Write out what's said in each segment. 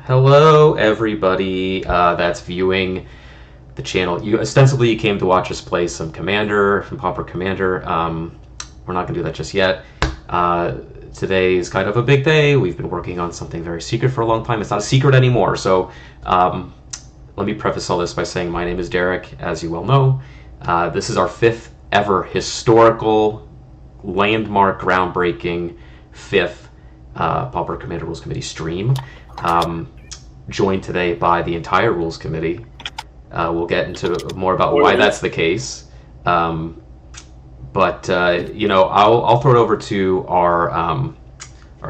Hello, everybody that's viewing the channel. You ostensibly came to watch us play some Commander, some Pauper Commander. We're not going to do that just yet. Today is kind of a big day. We've been working on something very secret for a long time. It's not a secret anymore. So let me preface all this by saying my name is Derek, as you well know. This is our fifth ever historical, landmark, groundbreaking, fifth Pauper Commander Rules Committee stream. Joined today by the entire Rules Committee. We'll get into more about why that's the case. But you know, I'll throw it over to our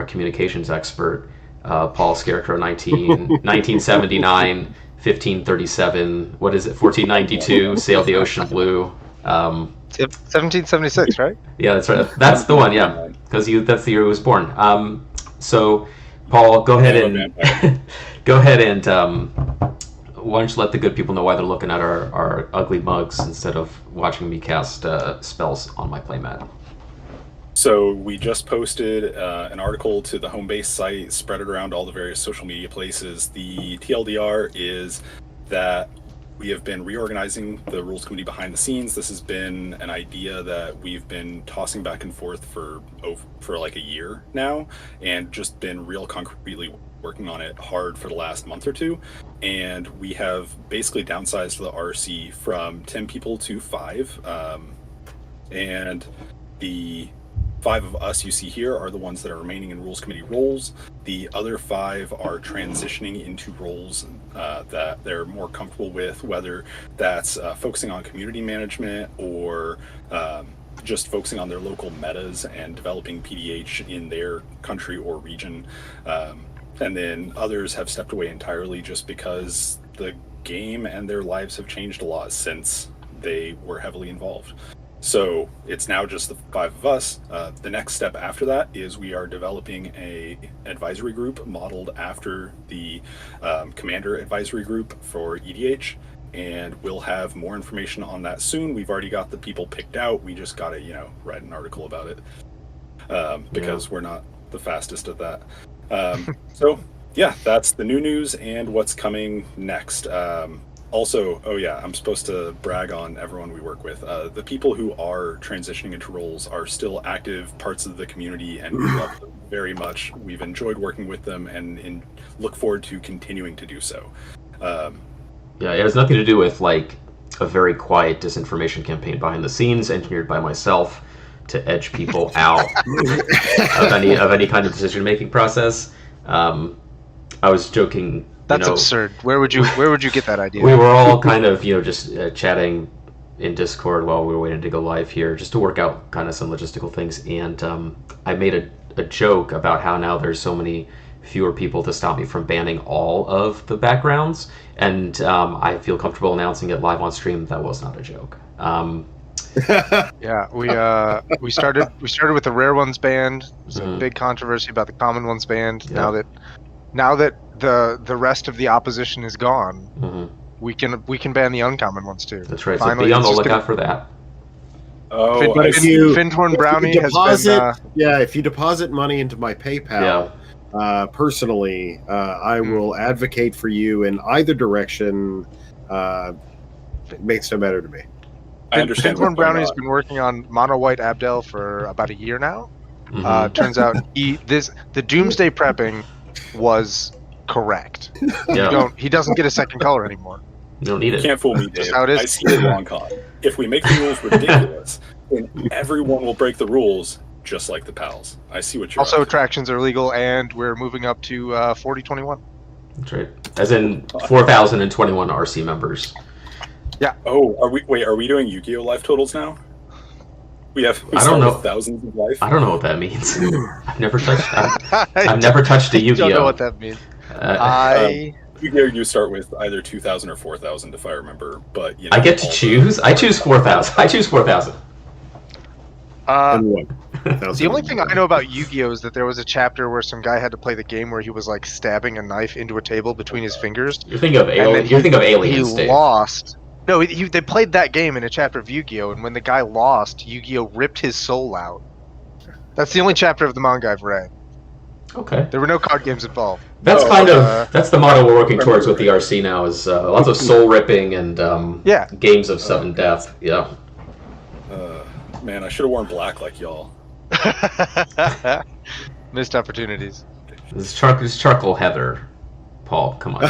communications expert, Paul SCARECROW, 1979, 1537. What is it? 1492. Sailed the ocean blue. 1776, right? Yeah, that's right. That's the one. Yeah, because that's the year he was born. So, Paul, go ahead and why don't you let the good people know why they're looking at our ugly mugs instead of watching me cast spells on my playmat. So we just posted an article to the home base site, spread it around all the various social media places. The TLDR is that we have been reorganizing the Rules Committee behind the scenes. This has been an idea that we've been tossing back and forth for like a year now, and just been real concretely working on it hard for the last month or two. And we have basically downsized the RC from 10 people to 5. And the 5 of us you see here are the ones that are remaining in Rules Committee roles. The other 5 are transitioning into roles that they're more comfortable with, whether that's focusing on community management or just focusing on their local metas and developing PDH in their country or region. And then others have stepped away entirely just because the game and their lives have changed a lot since they were heavily involved. So it's now just the 5 of us. The next step after that is we are developing a advisory group modeled after the Commander Advisory Group for EDH, and we'll have more information on that soon. We've already got the people picked out. We just got to, write an article about it because we're not the fastest at that. So yeah, that's the new news and what's coming next. Also, oh yeah, I'm supposed to brag on everyone we work with. The people who are transitioning into roles are still active parts of the community, and we love them very much. We've enjoyed working with them and look forward to continuing to do so. Yeah, it has nothing to do with like a very quiet disinformation campaign behind the scenes engineered by myself to edge people out of any kind of decision-making process. I was joking. That's absurd. Where would you get that idea? We were all kind of just chatting in Discord while we were waiting to go live here, just to work out kind of some logistical things. And I made a joke about how now there's so many fewer people to stop me from banning all of the backgrounds, and I feel comfortable announcing it live on stream that was not a joke. Yeah, we started with the rare ones banned. There's a big controversy about the common ones banned. Yeah. Now that the rest of the opposition is gone, we can ban the uncommon ones too. That's right. Finally, so be on the lookout for that. Oh, Findhorn Brownie has been. If you deposit money into my PayPal, personally, I will advocate for you in either direction. It makes no matter to me. I understand. Findhorn Brownie has been working on Mono White Abdel for about a year now. Turns out the Doomsday prepping was correct. He doesn't get a second color anymore. You don't need it. You can't fool me, Dave. I see the long con. If we make the rules ridiculous, then everyone will break the rules, just like the pals. I see what you're. Also, attractions are legal, and we're moving up to 4021. That's right. As in 4,021 RC members. Yeah. Oh, are we doing Yu-Gi-Oh life totals now? We I don't know. Thousands of life. I don't know what that means. I've never touched a Yu-Gi-Oh. I don't know what that means. Yu-Gi-Oh, you start with either 2,000 or 4,000, if I remember. But I get to choose. I choose 4,000. I choose 4,000. The only thing I know about Yu-Gi-Oh is that there was a chapter where some guy had to play the game where he was like stabbing a knife into a table between his fingers. You're thinking of aliens. He lost. No, they played that game in a chapter of Yu-Gi-Oh, and when the guy lost, Yu-Gi-Oh ripped his soul out. That's the only chapter of the manga I've read. Okay. There were no card games involved. That's that's the motto we're working towards with the RC now. Is lots of soul ripping and games of sudden death. Yeah. Man, I should have worn black like y'all. Missed opportunities. This charcoal heather. Paul, come on.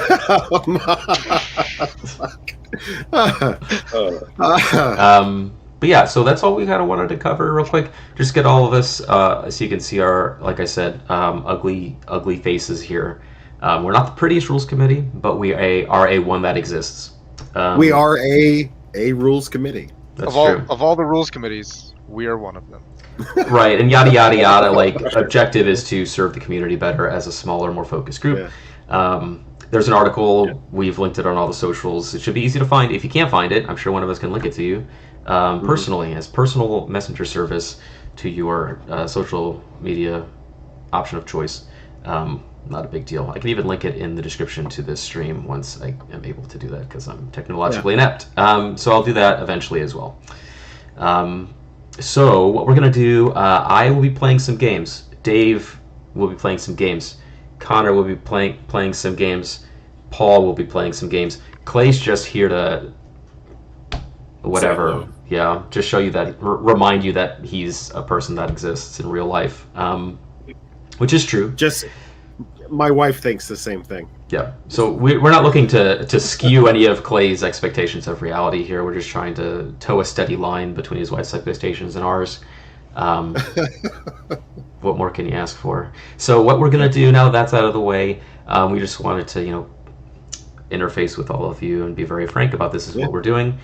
But yeah, so that's all we kind of wanted to cover real quick. Just get all of us, so you can see our, like I said, ugly faces here. We're not the prettiest rules committee, but we are a one that exists. We are a rules committee. That's true. Of all the rules committees, we are one of them. Right, and yada yada yada. Like, objective is to serve the community better as a smaller, more focused group. Yeah. There's an article. We've linked it on all the socials. It should be easy to find. If you can't find it, I'm sure one of us can link it to you personally, as personal messenger service to your social media option of choice. Not a big deal. I can even link it in the description to this stream once I am able to do that, because I'm technologically inept. So I'll do that eventually as well. So what we're going to do, I will be playing some games. Dave will be playing some games. Connor will be playing some games. Paul will be playing some games. Clay's just here to whatever. Yeah, just show you that, remind you that he's a person that exists in real life, which is true. Just my wife thinks the same thing. Yeah, so we're not looking to skew any of Clay's expectations of reality here. We're just trying to toe a steady line between his wife's expectations and ours. What more can you ask for? So what we're going to do now that that's out of the way, we just wanted to, interface with all of you and be very frank about this is what we're doing.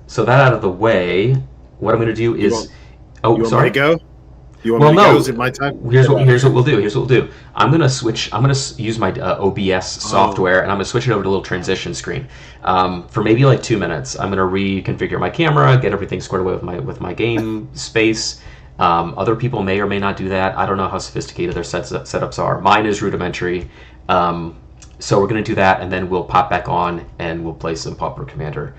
So that out of the way, what I'm going to do is... you want me to go? You want me to go? Is it my time? Here's what we'll do. I'm gonna switch. I'm gonna use my OBS software, and I'm gonna switch it over to a little transition screen for maybe like 2 minutes. I'm gonna reconfigure my camera, get everything squared away with my game space. Other people may or may not do that. I don't know how sophisticated their setups are. Mine is rudimentary. So we're gonna do that, and then we'll pop back on and we'll play some Pauper Commander.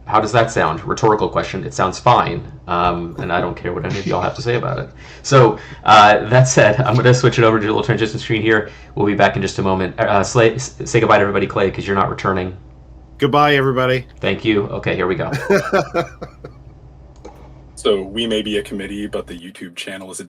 How does that sound? Rhetorical question. It sounds fine, and I don't care what any of y'all have to say about it. So that said, I'm going to switch it over to a little transition screen here. We'll be back in just a moment. Say goodbye to everybody, Clay, because you're not returning. Goodbye, everybody. Thank you. Okay, here we go. So we may be a committee, but the YouTube channel is a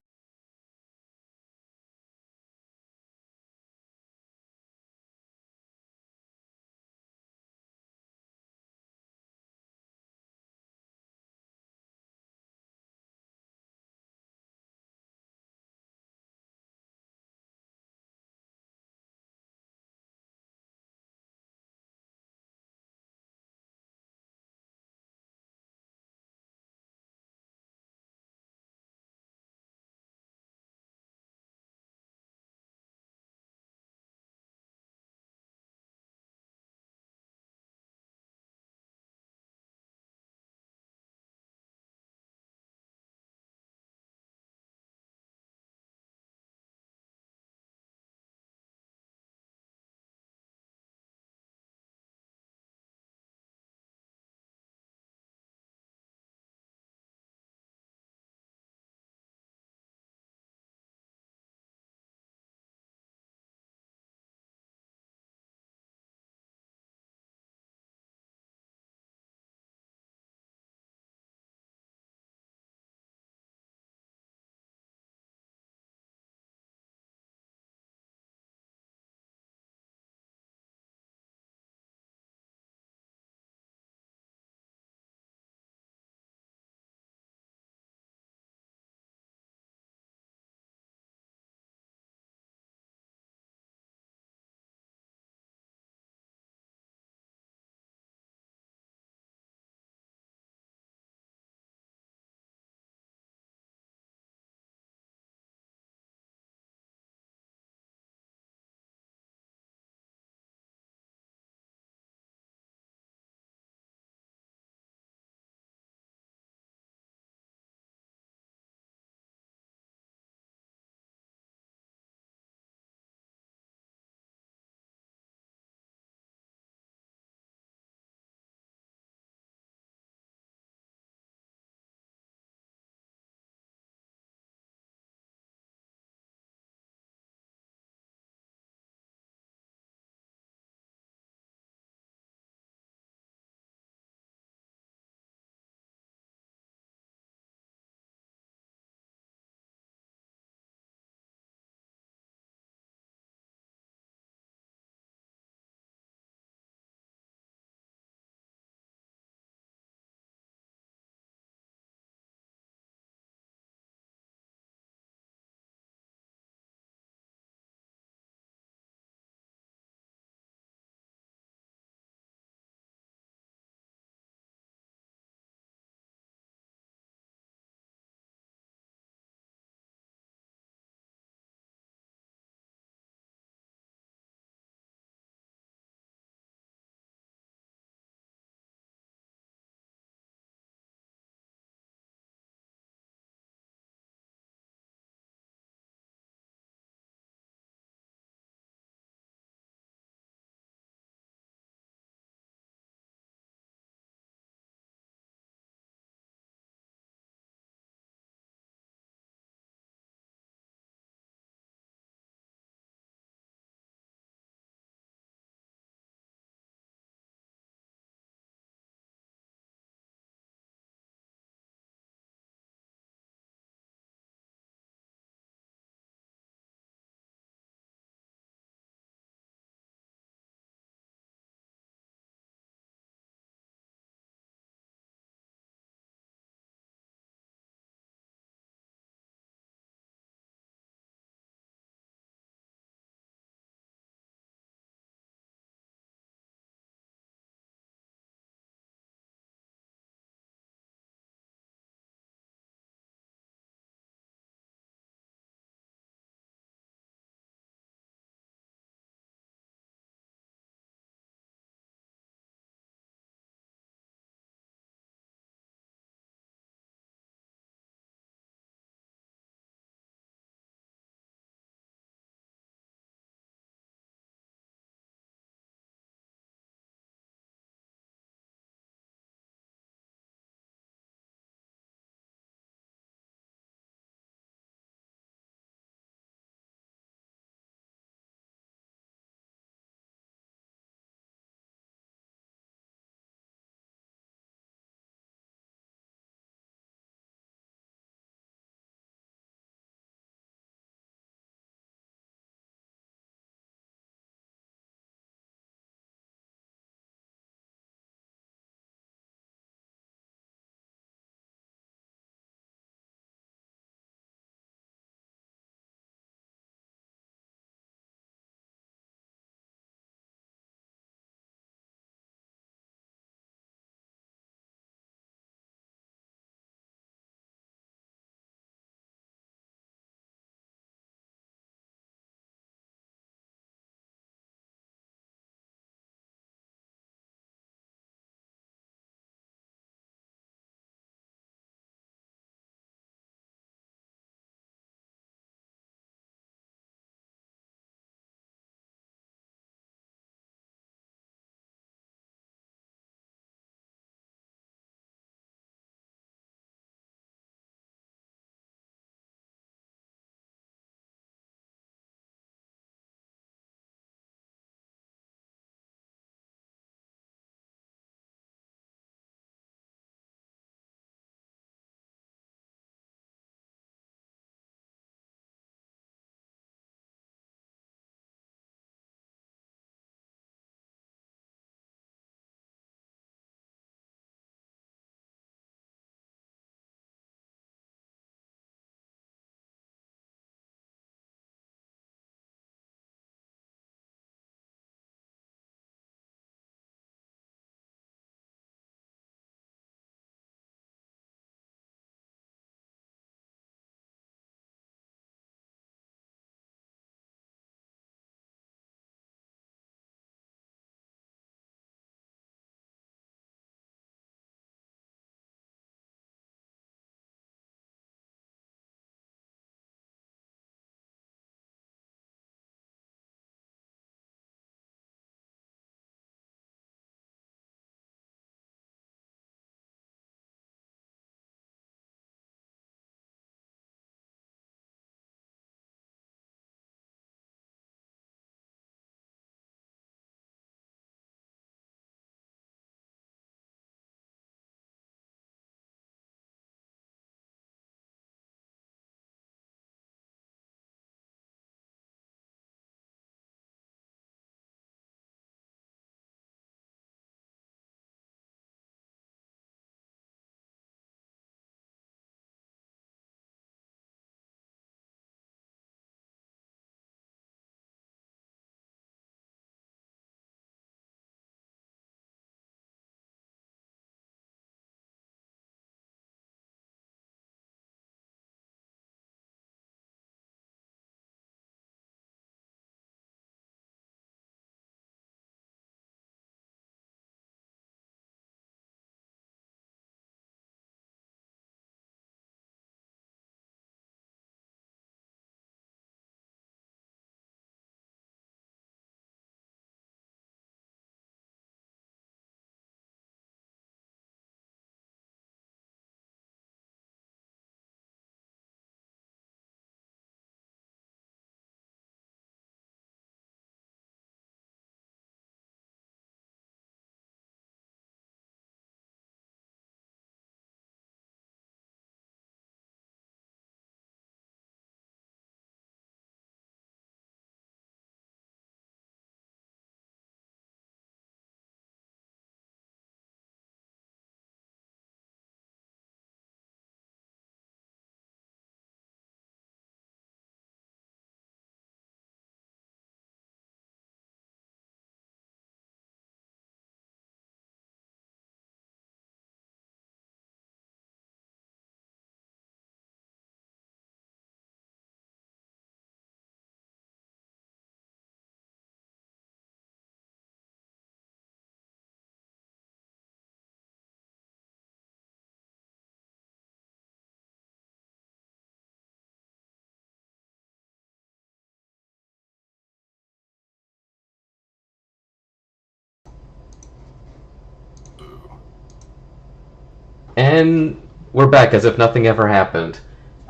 And we're back as if nothing ever happened.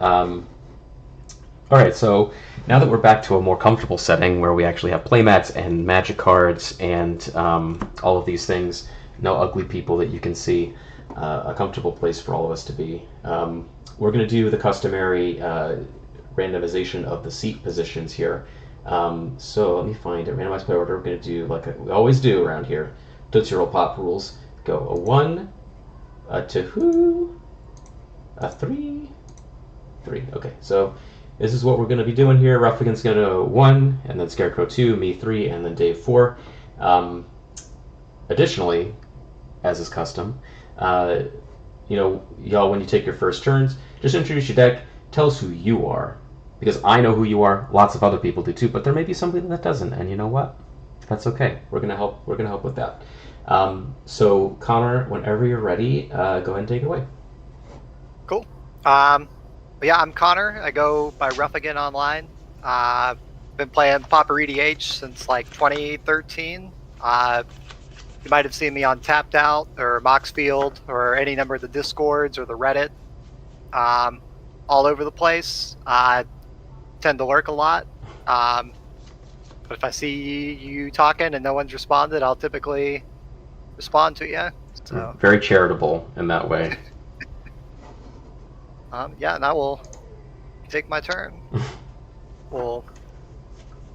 Alright, so now that we're back to a more comfortable setting where we actually have playmats and magic cards and all of these things, no ugly people that you can see, a comfortable place for all of us to be, we're going to do the customary randomization of the seat positions here. So let me find a randomized play order. We're going to do like we always do around here. Tootsie Roll Pop rules. Go a 1, a 2, a 3, 3. Okay, so this is what we're going to be doing here. Ruffigan's going to go 1, and then Scarecrow 2, me 3, and then Dave 4. Additionally, as is custom, y'all, when you take your first turns, just introduce your deck. Tell us who you are, because I know who you are. Lots of other people do too, but there may be somebody that doesn't, and you know what? That's okay. We're gonna help. We're gonna help with that. So Connor, whenever you're ready, go ahead and take it away. Cool. Yeah, I'm Connor. I go by Ruffigan online. Been playing Pauper EDH since like 2013. You might have seen me on Tapped Out or Moxfield or any number of the Discords or the Reddit. All over the place. I tend to lurk a lot. But if I see you talking and no one's responded, I'll typically respond to you. So very charitable in that way. Yeah, and I will take my turn. We'll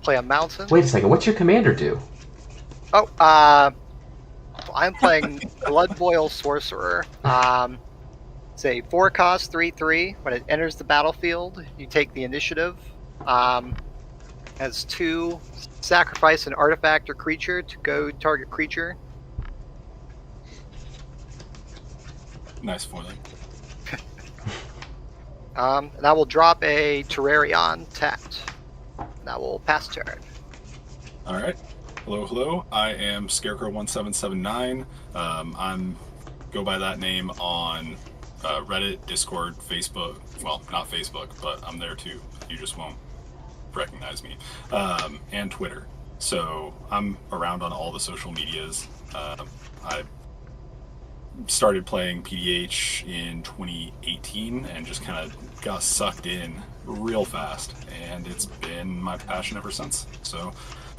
play a mountain. Wait a second, what's your commander do? Oh, I'm playing Blood Boil Sorcerer. It's a 4-cost 3/3. When it enters the battlefield, you take the initiative. Has 2 sacrifice an artifact or creature to go target creature. Nice foiling. And I will drop a Terrarion tapped. And I will pass turn. All right. Hello. I am Scarecrow1779. I'm go by that name on Reddit, Discord, Facebook. Well, not Facebook, but I'm there too. You just won't recognize me. And Twitter. So I'm around on all the social medias. I started playing PDH in 2018 and just kind of got sucked in real fast, and it's been my passion ever since. So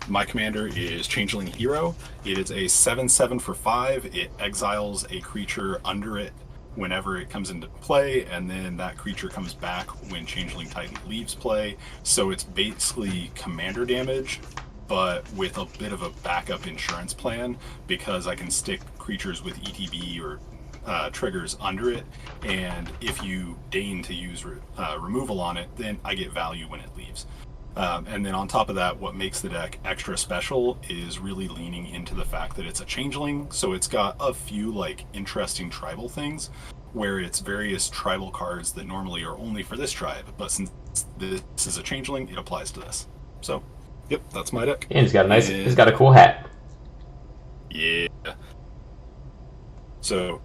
my commander is Changeling Hero. It is a 7/7 for 5. It exiles a creature under it whenever it comes into play, and then that creature comes back when Changeling Titan leaves play. So it's basically commander damage, but with a bit of a backup insurance plan, because I can stick creatures with ETB or triggers under it, and if you deign to use removal on it, then I get value when it leaves. And then on top of that, what makes the deck extra special is really leaning into the fact that it's a changeling, so it's got a few like interesting tribal things, where it's various tribal cards that normally are only for this tribe, but since this is a changeling, it applies to this. So, yep, that's my deck. And he's got a cool hat. Yeah. So,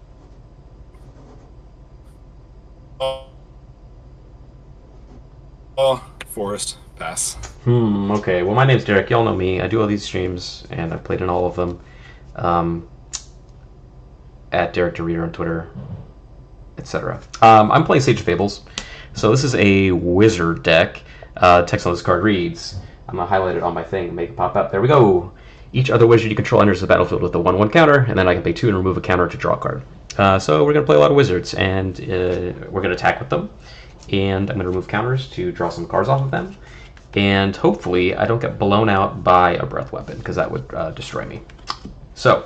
Forest, pass. Okay. Well, my name's Derek. Y'all know me. I do all these streams, and I've played in all of them. At Derek the Reader on Twitter, etc. I'm playing Sage of Fables. So this is a wizard deck. Text on this card reads, I'm going to highlight it on my thing and make it pop up. There we go. Each other wizard you control enters the battlefield with a 1/1 counter, and then I can pay 2 and remove a counter to draw a card. So we're going to play a lot of wizards, and we're going to attack with them. And I'm going to remove counters to draw some cards off of them. And hopefully I don't get blown out by a breath weapon, because that would destroy me. So,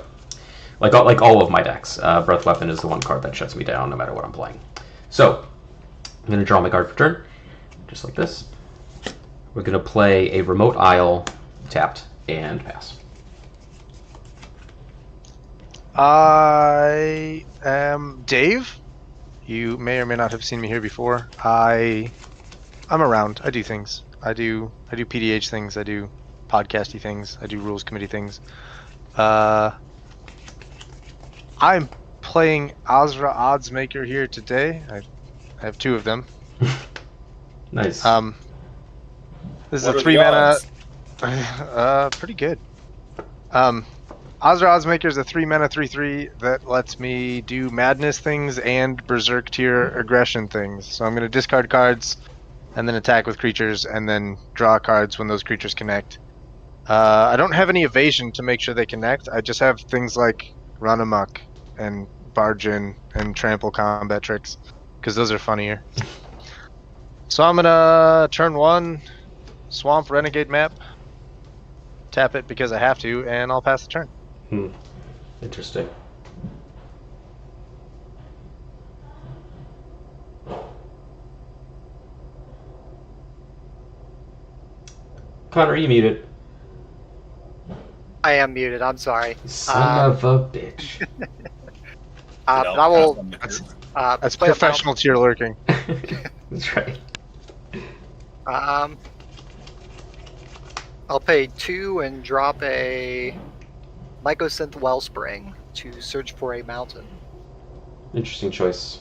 like all of my decks, breath weapon is the one card that shuts me down no matter what I'm playing. So, I'm going to draw my card for turn, just like this. We're going to play a Remote Isle, tapped, and pass. I am Dave. You may or may not have seen me here before. I'm around. I do things. I do PDH things. I do podcasty things. I do rules committee things. I'm playing Azra Oddsmaker here today. I have 2 of them. Nice. This is What a are 3 the mana. odds? Pretty good. Ozra Ozmaker is a 3-mana 3/3 that lets me do madness things and berserk tier aggression things. So I'm going to discard cards and then attack with creatures and then draw cards when those creatures connect. I don't have any evasion to make sure they connect. I just have things like run amok and barge in and trample combat tricks because those are funnier. So I'm going to turn 1, swamp renegade map, tap it because I have to, and I'll pass the turn. Interesting. Connor, are you muted? I am muted. I'm sorry. Son of a bitch. But I will. That's play a professional tier lurking. That's right. I'll pay 2 and drop a Mycosynth Wellspring to search for a mountain. Interesting choice.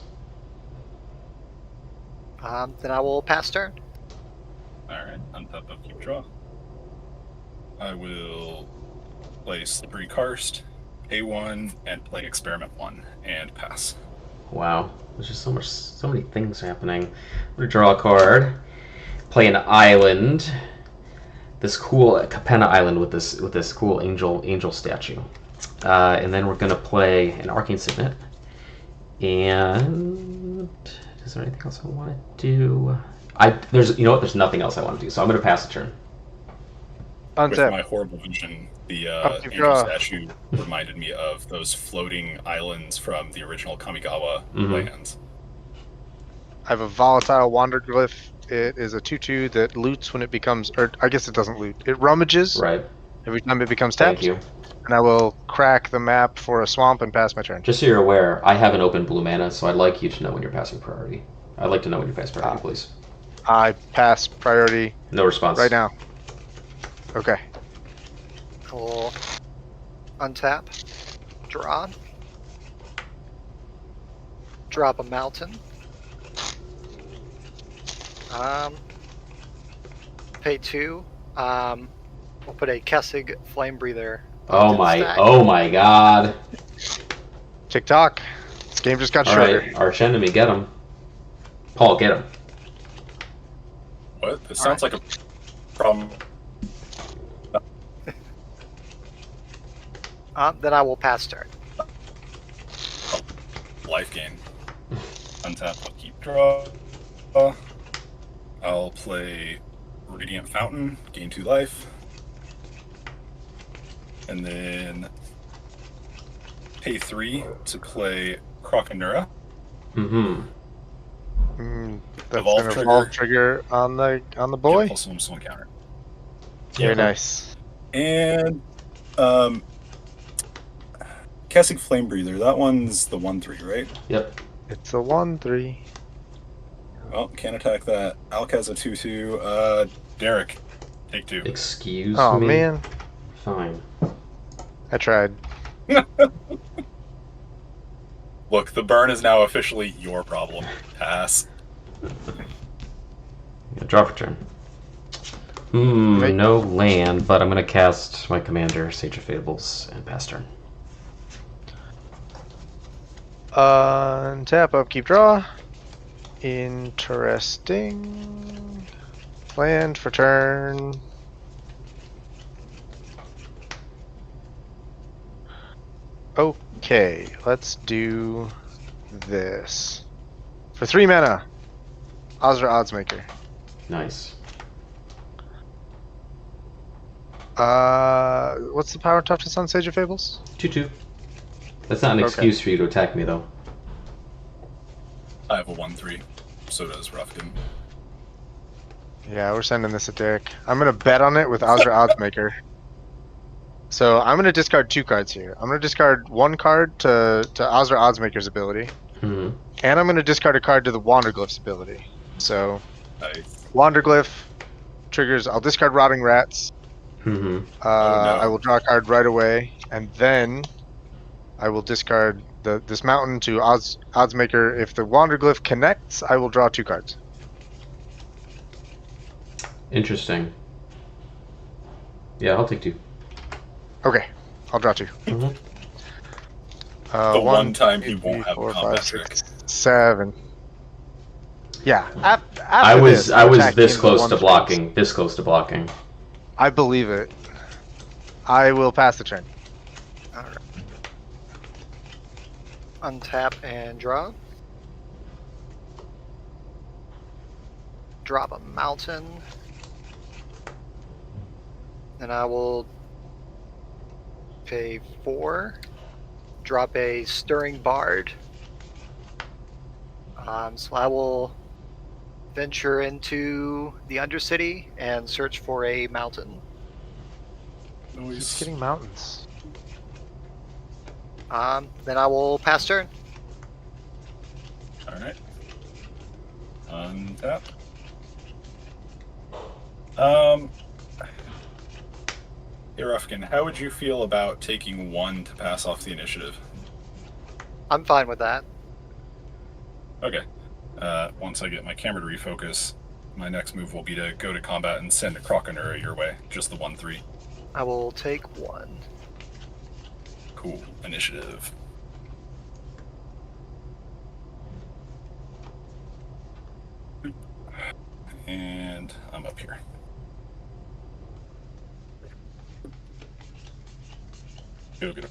Then I will pass turn. Alright, untap of keep draw. I will play Slippery Karst, A1, and play Experiment 1, and pass. Wow, there's just so many things happening. I'm gonna draw a card, play an island, this cool Capenna Island with this cool angel statue, and then we're gonna play an Arcane Signet. And is there anything else I want to do? There's nothing else I want to do, so I'm gonna pass the turn. With my horrible vision, the angel statue reminded me of those floating islands from the original Kamigawa lands. I have a volatile Wanderglyph. It is a 2/2 that loots when it becomes, or I guess it doesn't loot. It rummages every time it becomes tapped. Thank you. And I will crack the map for a swamp and pass my turn. Just so you're aware, I have an open blue mana, so I'd like you to know when you're passing priority. I'd like to know when you're passing priority, please. I pass priority. No response. Right now. Okay. I'll untap, draw, drop a mountain, pay 2, we'll put a Kessig Flame Breather. Oh my god. TikTok. This game just got shorter. Alright, arch enemy, get him. Paul, get him. What? This sounds like a problem. Then I will pass turn. Life gain. Untap, I'll keep draw. I'll play Radiant Fountain, gain 2 life. And then pay 3 to play Croconura. That's an evolve trigger on the boy. Yeah, also one counter. Very nice. And Kessig Flame Breather, that one's the 1/3, right? Yep. It's a 1/3. Well, can't attack that. Alk has a 2/2. Derek, take 2. Excuse Oh, me. man. Fine. I tried. Look, the burn is now officially your problem. Pass. Draw for turn. No land, but I'm going to cast my commander, Sage of Fables, and pass turn. Tap, upkeep, draw. Interesting. Land for turn. Okay, let's do this. For 3 mana, Ozra Oddsmaker. Nice. What's the power toughness on Sage of Fables? 2/2. That's not an excuse for you to attack me, though. I have a 1/3. So does Ruffkin. Yeah, we're sending this at Derek. I'm gonna bet on it with Ozra Oddsmaker. So I'm gonna discard 2 cards here. I'm gonna discard 1 card to Ozra Oddsmaker's ability, and I'm gonna discard a card to the Wanderglyph's ability. So Nice. Wanderglyph triggers. I'll discard Rotting Rats. No. I will draw a card right away, and then I will discard this mountain to Oddsmaker. If the Wanderglyph connects, I will draw 2 cards. Interesting. Yeah, I'll take 2. Okay. I'll draw 2. Mm-hmm. The one time he won't have a combat trick. 7. Yeah. I was this close to space. blocking. This close to blocking. I believe it. I will pass the turn. Alright. Untap and draw. Drop a mountain. And I will pay 4. Drop a Stirring Bard. So I will venture into the Undercity and search for a mountain. Just getting mountains. Then I will pass turn. Alright. Untap. Hey, Ruffkin, how would you feel about taking 1 to pass off the initiative? I'm fine with that. Okay. Once I get my camera to refocus, my next move will be to go to combat and send a Croconura your way. Just the 1/3. I will take 1. Cool. Initiative. And I'm up here. Go get it.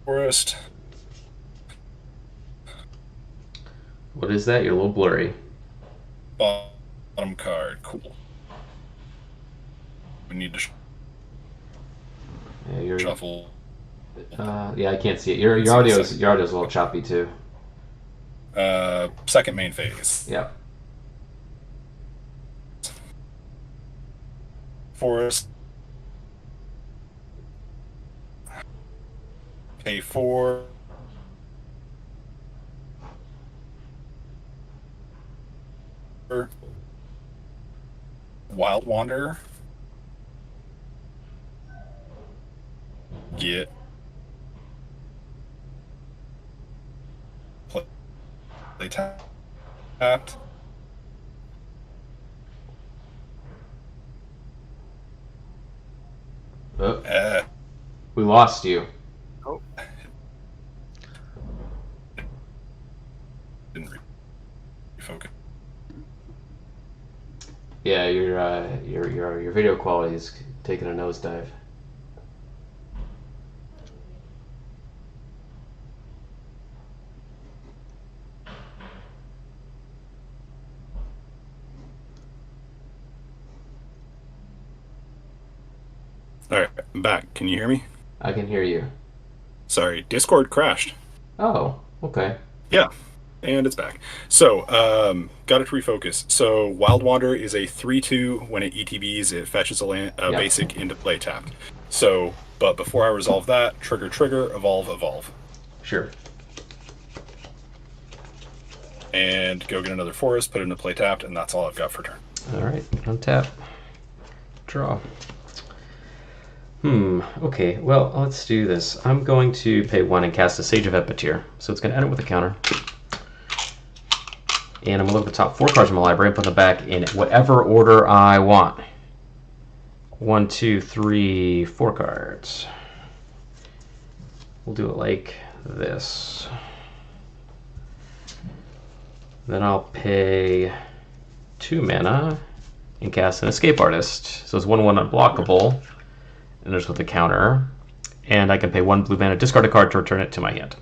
Forest. What is that? You're a little blurry. Bottom card. Cool. We need to Yeah, you're. shuffle. Yeah, I can't see it. Your audio's a little choppy too. Second main phase. Yeah. Forest. Pay 4. Wild Wanderer. Get. Play tapped. Oh, we lost you. Oh, Didn't refocus. Yeah, your video quality is taking a nosedive. Alright, I'm back. Can you hear me? I can hear you. Sorry, Discord crashed. Oh, okay. Yeah, and it's back. So, got it to refocus. So, Wild Wander is a 3/2. When it ETBs, it fetches a basic into play tapped. So, but before I resolve that, trigger, evolve. Sure. And go get another forest, put it into play tapped, and that's all I've got for turn. All right, untap. Draw. Okay, well, let's do this. I'm going to pay 1 and cast a Sage of Epicure. So it's going to enter with a counter. And I'm going to look at the top 4 cards in my library and put them back in whatever order I want. 1, 2, 3, 4 cards. We'll do it like this. Then I'll pay 2 mana and cast an Escape Artist. So it's 1/1 unblockable. And there's with a counter. And I can pay 1 blue mana, discard a card to return it to my hand.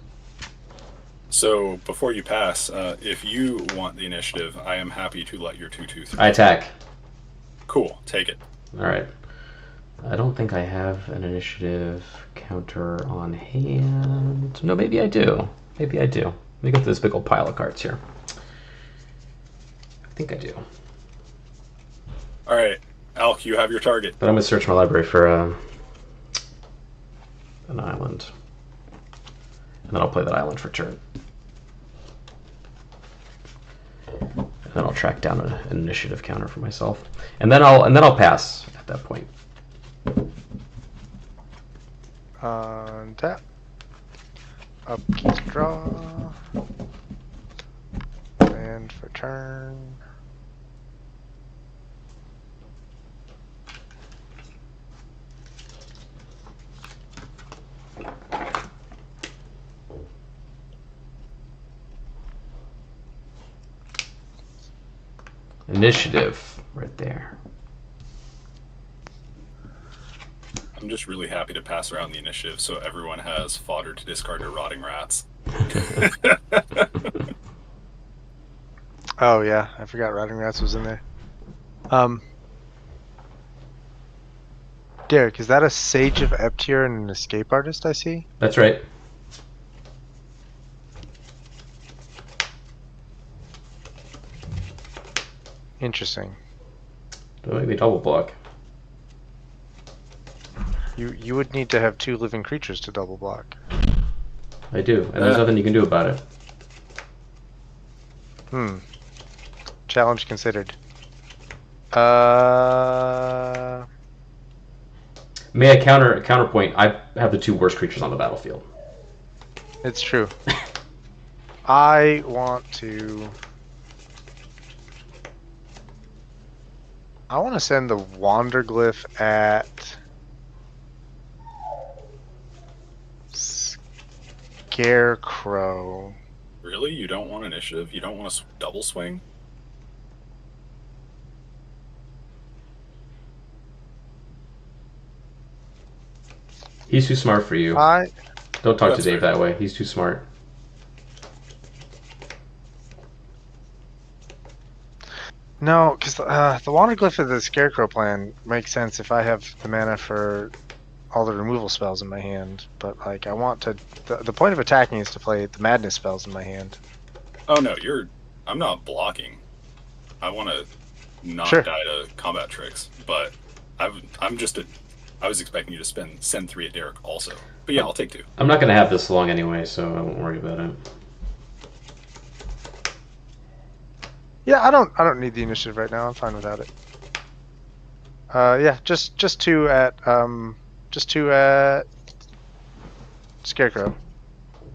So before you pass, if you want the initiative, I am happy to let your 2/2 through. I attack. Cool, take it. Alright. I don't think I have an initiative counter on hand. No, maybe I do. Maybe I do. Let me get to this big old pile of cards here. I think I do. Alright, Alk, you have your target. But I'm going to search my library for an island. And then I'll play that island for turn. And then I'll track down an initiative counter for myself. And then I'll pass at that point. Untap. Upkeep draw. And for turn. Initiative, right there. I'm just really happy to pass around the initiative so everyone has fodder to discard their rotting rats. Oh yeah, I forgot Rotting Rats was in there. Derek, is that a Sage of Eptir and an Escape Artist I see? That's right. Interesting. Don't make me double block. You would need to have 2 living creatures to double block. I do, and there's nothing you can do about it. Challenge considered. May I counterpoint? I have the 2 worst creatures on the battlefield. It's true. I want to send the Wanderglyph at Scarecrow. Really? You don't want initiative? You don't want to double swing? He's too smart for you. Don't talk to Dave that way. He's too smart. No, because the Wanderglyph of the Scarecrow plan makes sense if I have the mana for all the removal spells in my hand. But like, I want to. The point of attacking is to play the Madness spells in my hand. Oh no, I'm not blocking. I want to not die to combat tricks, but I was expecting you to send 3 at Derek also. But yeah, I'll take 2. I'm not going to have this long anyway, so I won't worry about it. Yeah, I don't need the initiative right now. I'm fine without it. Yeah, just 2 at Scarecrow,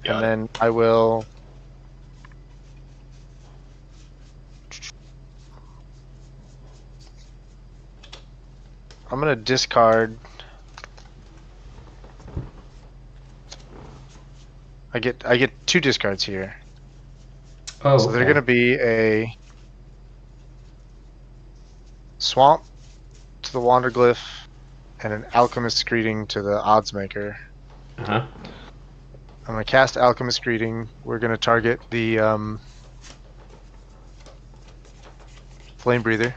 and then I will. I'm gonna discard. I get 2 discards here. Oh, so they're gonna be a Swamp to the Wanderglyph and an Alchemist Greeting to the Oddsmaker. Uh-huh. I'm gonna cast Alchemist Greeting. We're gonna target the Flame Breather.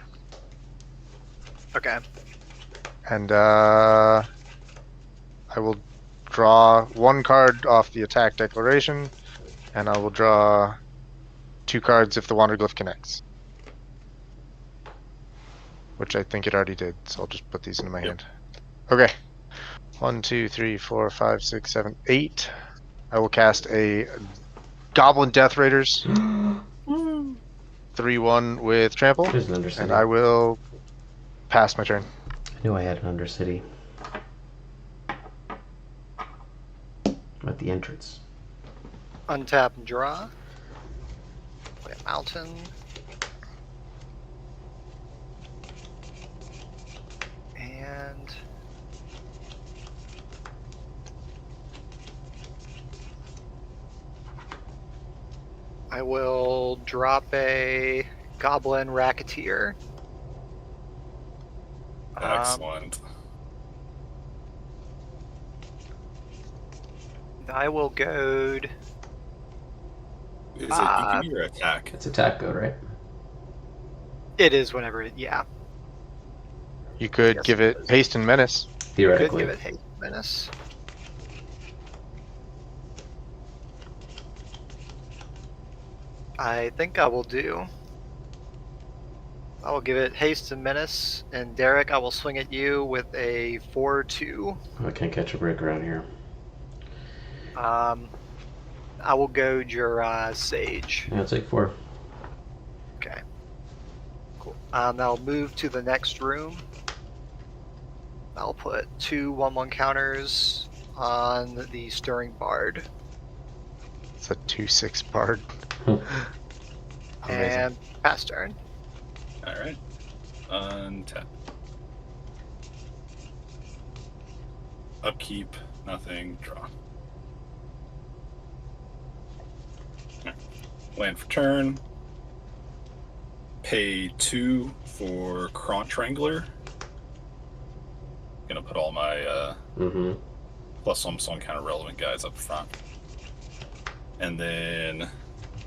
Okay. And I will draw 1 card off the attack declaration, and I will draw 2 cards if the Wanderglyph connects. Which I think it already did, so I'll just put these into my hand. Okay. 1, 2, 3, 4, 5, 6, 7, 8. I will cast a Goblin Death Raiders. 3/1 with trample. There's an Undercity. And I will pass my turn. I knew I had an Undercity. At the entrance. Untap and draw. Play a mountain. And I will drop a Goblin Racketeer. Excellent. I will goad. Is it EV or attack? It's attack goad, right? It is whenever it, yeah. You could give it Haste and Menace. Theoretically. Could give it Haste Menace. I think I will do. I will give it Haste and Menace, and Derek, I will swing at you with a 4/2. I can't catch a break around here. I will go your Sage. Yeah, I'll take 4. Okay. Cool. I'll move to the next room. I'll put 2 1/1 counters on the Stirring Bard. It's a 2/6 bard. Amazing. And pass turn. All right. Untap. Upkeep. Nothing. Draw. Right. Land for turn. Pay 2 for Crunch Wrangler. Gonna put all my plus some kind of relevant guys up front. And then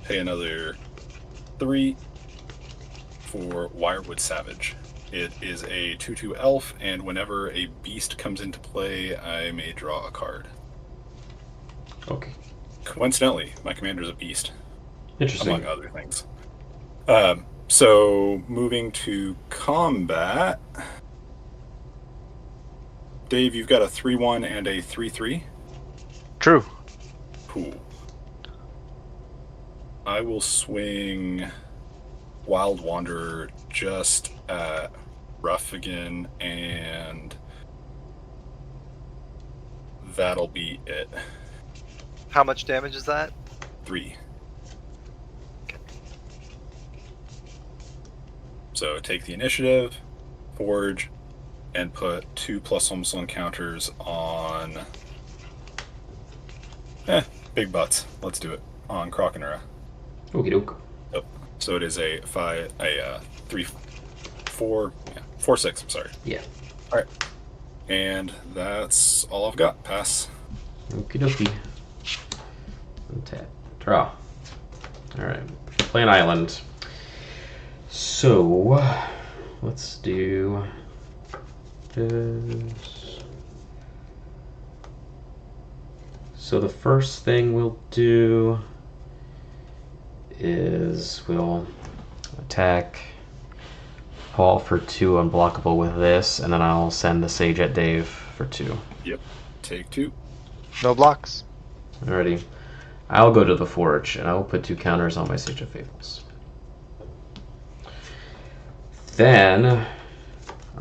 pay another 3 for Wirewood Savage. It is a 2/2 elf, and whenever a beast comes into play, I may draw a card. Okay. Coincidentally, my commander is a beast, Interesting. among other things. So, moving to combat. Dave, you've got a 3/1 and a 3/3. True. Cool. I will swing Wild Wanderer just at Ruffigan, and that'll be it. How much damage is that? 3. So take the initiative, forge, and put 2 +1 counters on big butts. Let's do it on Croconera. Okie doke. Yep. So it is a 3, 4, 4, 6. I'm sorry. Yeah. All right. And that's all I've got. Pass. Okie dokie. Untap. Draw. Alright. Play an island. So, let's do this. So the first thing we'll do is we'll attack Paul for 2 unblockable with this, and then I'll send the Sage at Dave for 2. Yep. Take 2. No blocks. Alrighty. I'll go to the Forge, and I will put 2 counters on my Sage of Fables. Then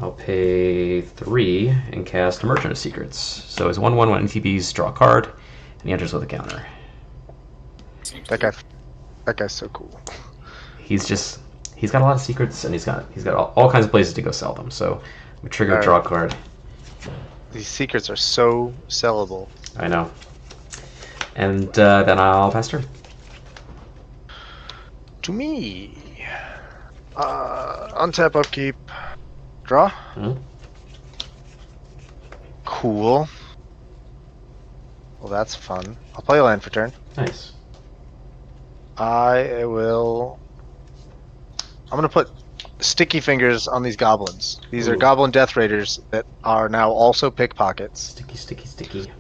I'll pay 3 and cast a Merchant of Secrets. So it's 1/1 when ETBs draw a card, and he enters with a counter. That guy's so cool. He's got a lot of secrets, and he's got all kinds of places to go sell them. So we trigger Alright. draw a card. These secrets are so sellable. I know. And then I'll pass turn. To me. Untap, upkeep, draw. Cool. Well, that's fun. I'll play a land for turn. Nice. I'm gonna put sticky fingers on these goblins. These are Ooh. goblin death raiders that are now also pickpockets. Sticky, sticky, sticky.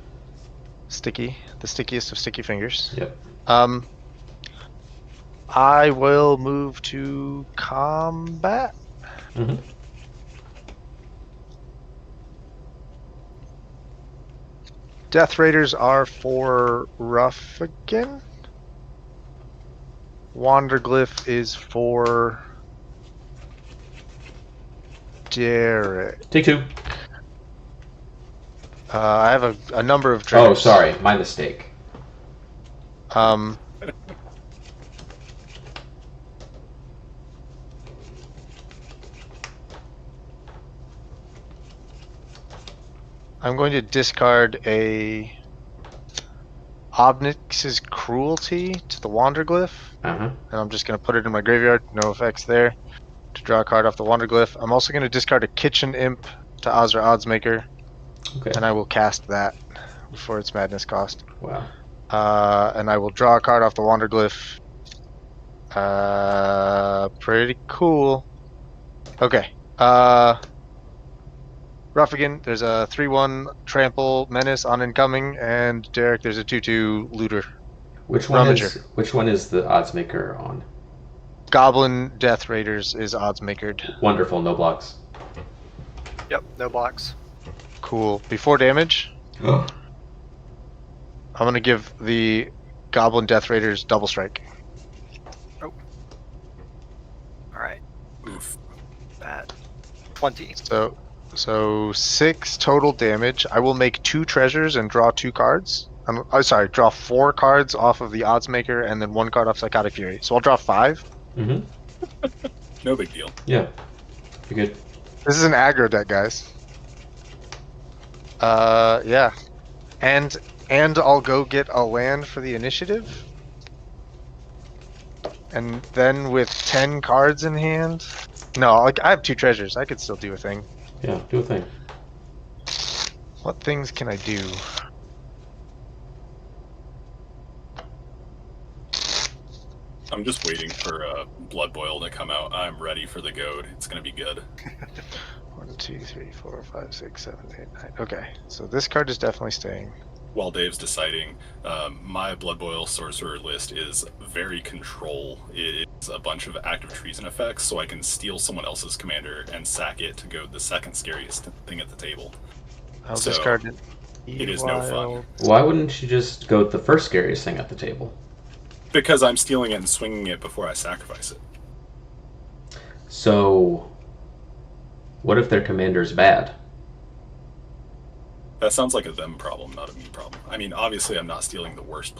Sticky, the stickiest of sticky fingers. Yep. I will move to combat. Mm-hmm. Death Raiders are for Ruffigan. Wanderglyph is for Derek. Take 2. I have a number of Oh, triggers. sorry. My mistake. I'm going to discard a Obnix's Cruelty to the Wanderglyph, and I'm just going to put it in my graveyard. No effects there. To draw a card off the Wanderglyph. I'm also going to discard a Kitchen Imp to Azra Oddsmaker, Okay. and I will cast that before its madness cost. Wow. And I will draw a card off the Wanderglyph. Pretty cool. Okay. Ruffigan, there's a 3/1 trample menace on incoming, and Derek, there's a 2/2 looter. Which one Rummager. is the odds maker on? Goblin Death Raiders is odds makered. Wonderful, no blocks. Yep, no blocks. Cool. Before damage, I'm gonna give the Goblin Death Raiders double strike. Oh. Alright. Oof. That 20. So 6 total damage. I will make 2 treasures and draw 2 cards. sorry, draw 4 cards off of the Odds Maker and then 1 card off Psychotic Fury. So I'll draw 5. Mm-hmm. No big deal. Yeah. You're good. This is an aggro deck, guys. Yeah. And I'll go get a land for the initiative. And then with 10 cards in hand... No, like, I have 2 treasures. I could still do a thing. Yeah, do a thing. What things can I do? I'm just waiting for Blood Boil to come out. I'm ready for the goad. It's gonna be good. 1, 2, 3, 4, 5, 6, 7, 8, 9. Okay, so this card is definitely staying. While Dave's deciding, my Blood Boil sorcerer list is very control. It is a bunch of active treason effects, so I can steal someone else's commander and sack it to go the second scariest thing at the table. I'll So, discard it. it is no fun. Why wouldn't you just go with the first scariest thing at the table? Because I'm stealing it and swinging it before I sacrifice it. So, what if their commander's bad? That sounds like a them problem, not a me problem. I mean, obviously I'm not stealing the worst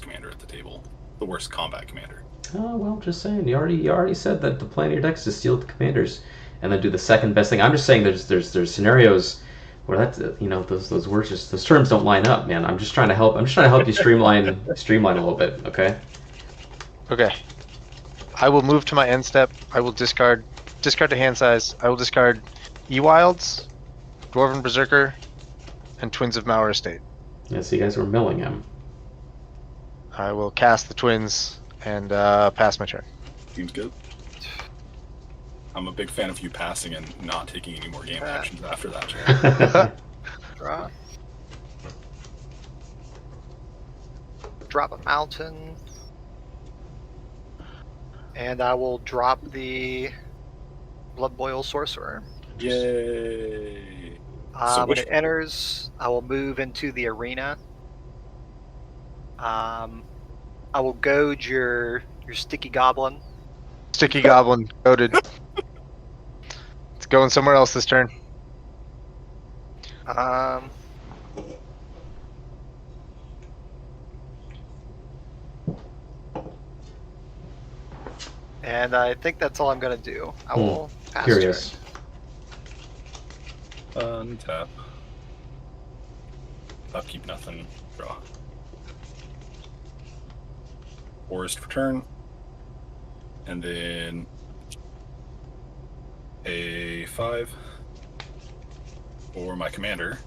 commander at the table, the worst combat commander. Oh, well, just saying. You already said that the plan of your deck is to steal the commanders and then do the second best thing. I'm just saying there's scenarios where that's those words those terms don't line up, man. I'm just trying to help. I'm just trying to help you streamline a little bit, okay? Okay. I will move to my end step. I will discard to hand size. I will discard E-Wilds, Dwarven Berserker, and Twins of Mauer Estate. Yeah, so you guys were milling him. I will cast the Twins and pass my turn. Seems good. I'm a big fan of you passing and not taking any more game actions after that turn. Draw. Drop a mountain. And I will drop the Blood Boil Sorcerer. Yay! When it enters, I will move into the arena. I will goad your Sticky Goblin. Sticky Goblin, goaded. It's going somewhere else this turn. And I think that's all I'm going to do. I will pass Curious. turn. Untap. Upkeep nothing. Draw. Forest for turn. And then a 5 for my commander.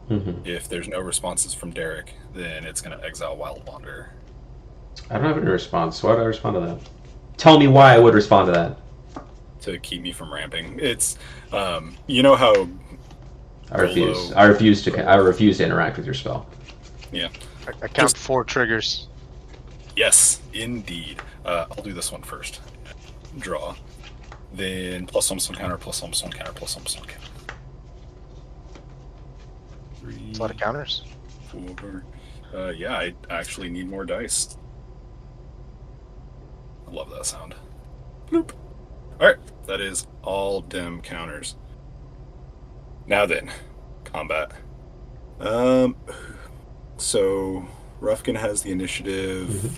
Mm-hmm. If there's no responses from Derek, then it's going to exile Wild Wander. I don't have any response. Why would I respond to that? Tell me why I would respond to that. To keep me from ramping. It's, you know how... I refuse. I refuse to interact with your spell. Yeah. I count 4 triggers. Yes, indeed. I'll do this one first. Draw. Then plus almost one counter, plus almost one counter, plus almost one counter. 3, It's a lot of counters. 4. Yeah, I actually need more dice. I love that sound. Bloop. Alright, that is all dim counters. Now then, combat. So Ruffgan has the initiative,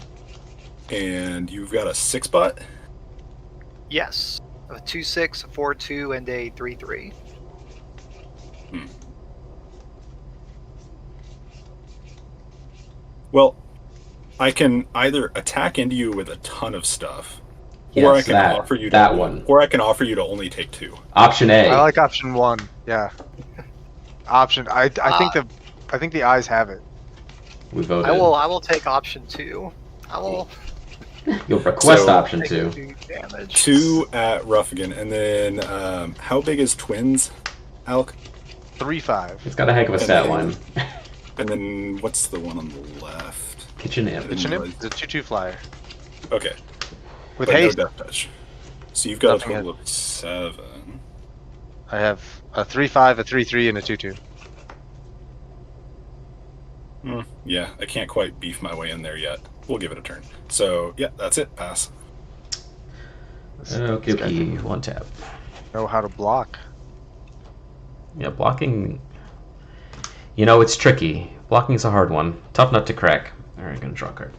and you've got a 6-bot? Yes. A 2/6, a 4/2, and a 3/3. Well, I can either attack into you with a ton of stuff, or I can offer you to only take 2. Option A. I like option 1. Yeah. Option. I think the eyes have it. We voted. I will take option 2. I will. You'll request option 2. 2 damage. 2 at Ruffgan, and then how big is Twins, Alk? 3/5. It's got a heck of a stat line. And then what's the one on the left? Kitchen Imp. Kitchen Imp is a 2/2 flyer. Okay. With But haste. no death touch. So you've got Nothing a total of 7. I have a 3/5, a 3/3, and a 2/2. Yeah, I can't quite beef my way in there yet. We'll give it a turn. So, yeah, that's it. Pass. Okay, 1 tap. Know how to block. Yeah, blocking... You know, it's tricky, Blocking is a hard one. Tough nut to crack. Alright, gonna draw a card.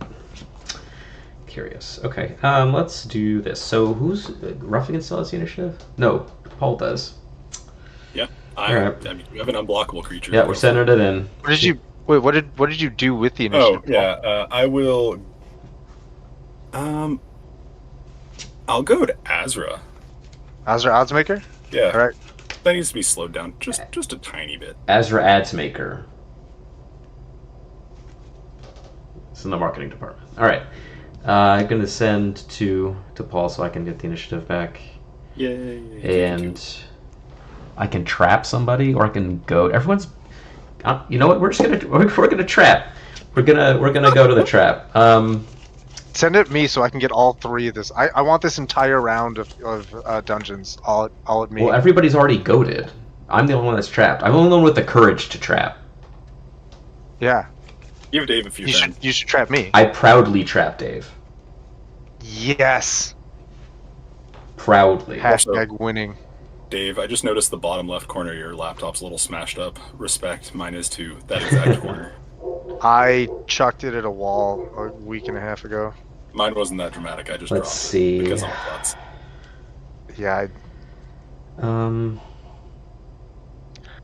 Curious. Okay, let's do this. So who's... Ruffigan still has the initiative? No, Paul does. Yeah. Alright. I mean, you have an unblockable creature. Yeah, we're sending it in. What did you... Wait, what did you do with the initiative? Oh, yeah. I will... I'll go to Azra. Azra Oddsmaker? Yeah. Alright. That needs to be slowed down just a tiny bit. Azra Adsmaker. It's in the marketing department. Alright. I'm going to send to Paul so I can get the initiative back. Yay. And I can trap somebody, or I can go... Everyone's... you know what? We're gonna trap. We're gonna go to the trap. Send it me so I can get all 3 of this. I want this entire round of dungeons all at me. Well, everybody's already goated. I'm the only one that's trapped. I'm the only one with the courage to trap. Yeah. Give Dave a few things. You should trap me. I proudly trap Dave. Yes. Proudly. Hashtag winning. Dave, I just noticed the bottom left corner of your laptop's a little smashed up. Respect, mine is too. That exact corner. I chucked it at a wall a week and a half ago. Mine wasn't that dramatic. I just Let's dropped see. it because I'm a klutz. Yeah.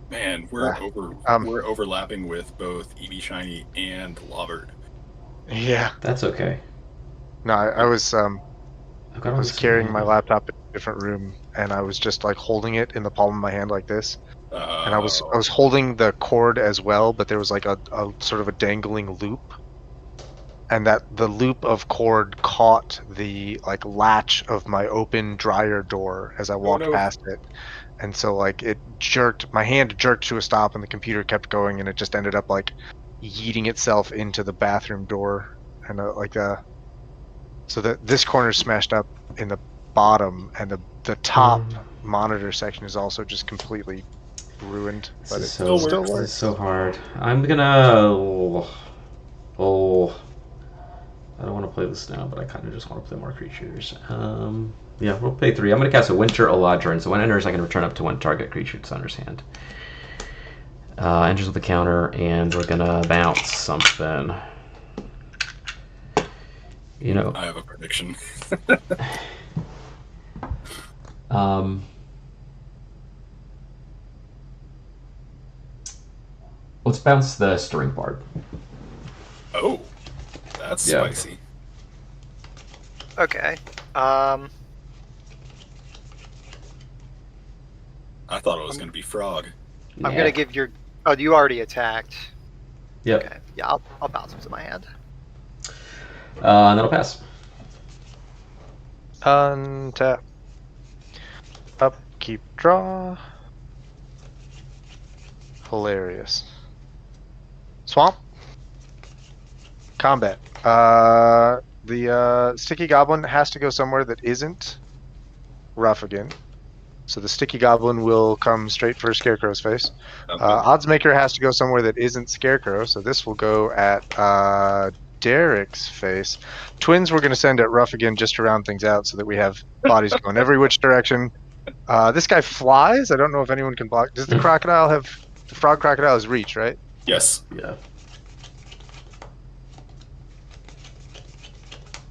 Man, we're overlapping with both EV Shiny and Lobbert. Yeah. That's okay. No, I was carrying my laptop in a different room, and I was just like holding it in the palm of my hand like this. And I was holding the cord as well, but there was like a sort of a dangling loop, and that the loop of cord caught the like latch of my open dryer door as I walked past it, and so like it jerked, my hand jerked to a stop, and the computer kept going, and it just ended up like yeeting itself into the bathroom door, and so that this corner is smashed up in the bottom, and the top monitor section is also just completely ruined, but it still works. It's so hard. I'm gonna... I don't want to play this now, but I kind of just want to play more creatures. Yeah, we'll play 3. I'm going to cast a Winter ALKADRON, so when it enters, I can return up to 1 target creature that's under his hand. Enters with a counter, and we're going to bounce something. You know... I have a prediction. Let's bounce the Stirring Bard. Oh, that's spicy. Okay. I thought it was going to be Frog. I'm going to give your... Oh, you already attacked. Yep. Okay. Yeah, I'll bounce him to my hand. And that'll pass. Untap. Upkeep, draw. Hilarious. Swamp. Combat. The Sticky Goblin has to go somewhere that isn't Ruffigan. So the Sticky Goblin will come straight for Scarecrow's face. Okay. Oddsmaker has to go somewhere that isn't Scarecrow, so this will go at Derek's face. Twins we're going to send at Ruffigan just to round things out so that we have bodies going every which direction. This guy flies. I don't know if anyone can block. Does the crocodile have... The frog crocodile has reach, right? Yes. Yeah.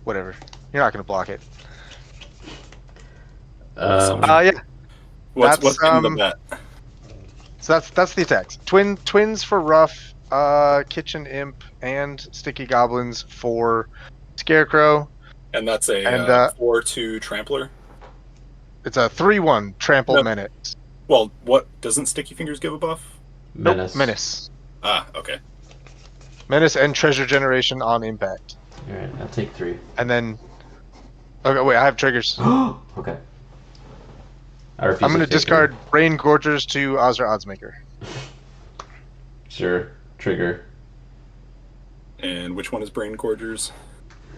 Whatever. You're not going to block it. Yeah. What's in the bet? So that's the attacks. Twins for Ruff, Kitchen Imp, and Sticky Goblins for Scarecrow. And that's a 4/2 Trampler? It's a 3/1 Trample Menace. Well, what doesn't Sticky Fingers give a buff? Menace. Nope, Menace. Ah, okay. Menace and Treasure Generation on impact. Alright, I'll take 3. And then... Okay, wait, I have triggers. Okay. I'm going to discard Brain Gorgers to Azra Oddsmaker. Sure. Trigger. And which one is Brain Gorgers?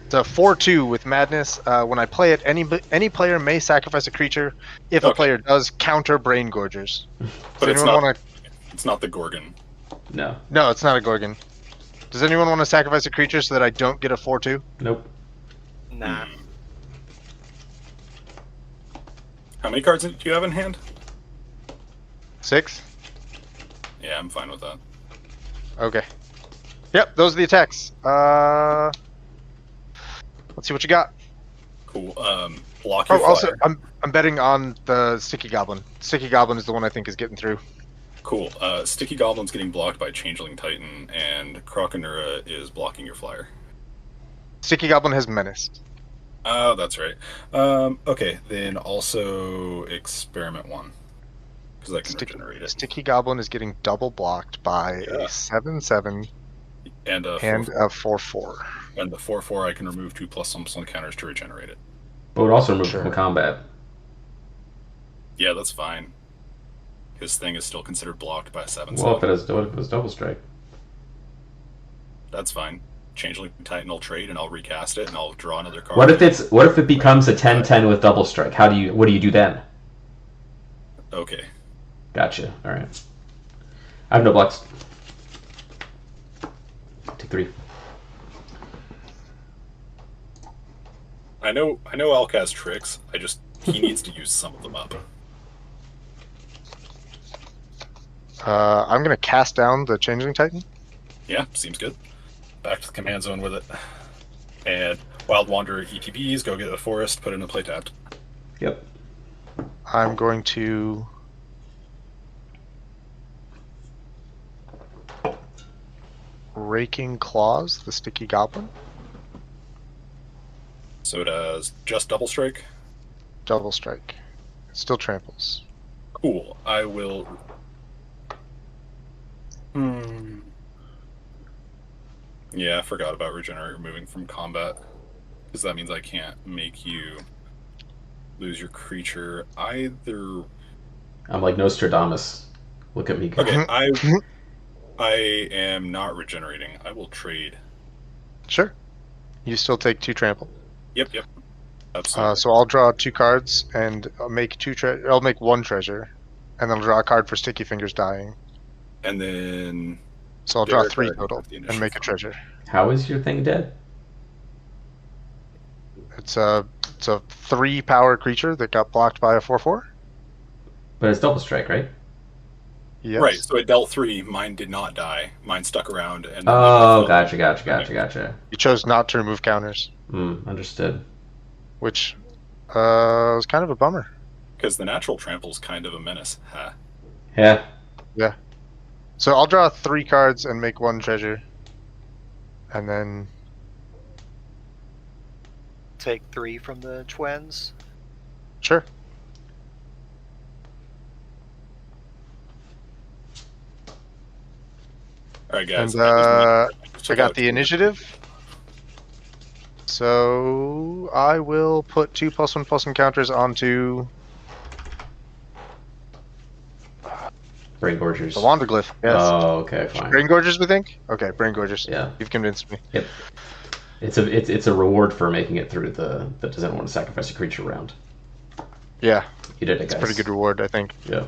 It's a 4/2 with Madness. When I play it, any player may sacrifice a creature. If a player does, counter Brain Gorgers. But it's not the Gorgon. No. No, it's not a Gorgon. Does anyone want to sacrifice a creature so that I don't get a 4/2? Nope. Nah. How many cards do you have in hand? 6? Yeah, I'm fine with that. Okay. Yep, those are the attacks. Let's see what you got. Cool. Block your Oh, also, fire. I'm betting on the Sticky Goblin. Sticky Goblin is the one I think is getting through. Cool. Sticky Goblin's getting blocked by Changeling Titan, and Krokanura is blocking your flyer. Sticky Goblin has Menace. Oh, that's right. Okay, then also Experiment 1. Because I can regenerate it. Sticky Goblin is getting double blocked by a 7/7 And a 4/4. And the 4/4 I can remove 2 +1/+1 counters to regenerate it. But would also remove Sure. from combat. Yeah, that's fine. His thing is still considered blocked by a 7/7. Well, what if it was double strike? That's fine. Changeling Titan will trade, and I'll recast it, and I'll draw another card. What if it becomes a 10/10 with double strike? What do you do then? Okay. Gotcha. All right. I have no blocks. Take 3. I know Alk has tricks. He needs to use some of them up. I'm gonna cast down the Changeling Titan. Yeah, seems good. Back to the command zone with it. And Wild Wanderer ETBs, go get a forest, put it in a play tapped. Yep. I'm going to Raking Claws, the Sticky Goblin. So it has just double strike. Double strike. Still tramples. Cool. I will. Yeah, I forgot about regenerate removing from combat. Because that means I can't make you lose your creature either. I'm like Nostradamus. Look at me. Okay, I am not regenerating. I will trade. Sure. You still take 2 trample. Yep. Absolutely. So I'll draw 2 cards and I'll make I'll make 1 treasure, and then I'll draw a card for Sticky Fingers dying. And then. So I'll draw Derek, 3 I total have the and initial make a from- treasure. How is your thing dead? It's a 3 power creature that got blocked by a 4/4. But it's double strike, right? Yes. Right, so it dealt 3. Mine did not die. Mine stuck around. And Oh, gotcha. You chose not to remove counters, Understood. which was kind of a bummer. Because the natural trample's kind of a menace. Huh. Yeah. So I'll draw 3 cards and make 1 treasure, and then Take 3 from the twins. sure. Alright, guys. And I got the initiative. So I will put 2 +1/+1 counters onto Brain Gorgers. the Wanderglyph. Yes. Oh, okay, fine. Brain Gorgers, we think? Okay, Brain Gorgers. Yeah. You've convinced me. Yep. It's a reward for making it through that doesn't want to sacrifice a creature round. Yeah, You did it, it's a guys. pretty good reward, I think. Yeah.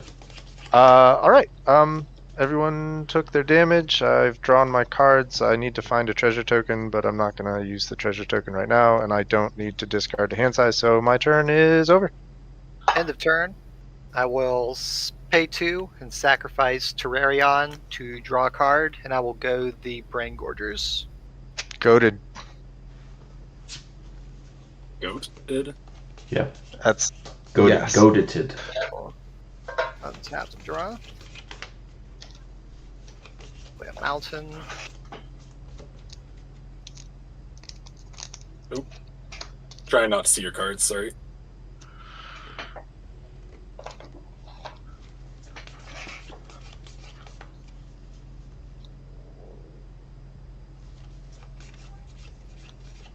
Alright. Everyone took their damage. I've drawn my cards. I need to find a treasure token, but I'm not going to use the treasure token right now, and I don't need to discard the hand size, so my turn is over. End of turn. I will pay 2 and sacrifice Terrarion to draw a card, and I will go the Brain Gorgers. Goated. Goat did. Yeah. That's Goated. Goated. Untap and draw. Play a mountain. Trying not to see your cards, sorry.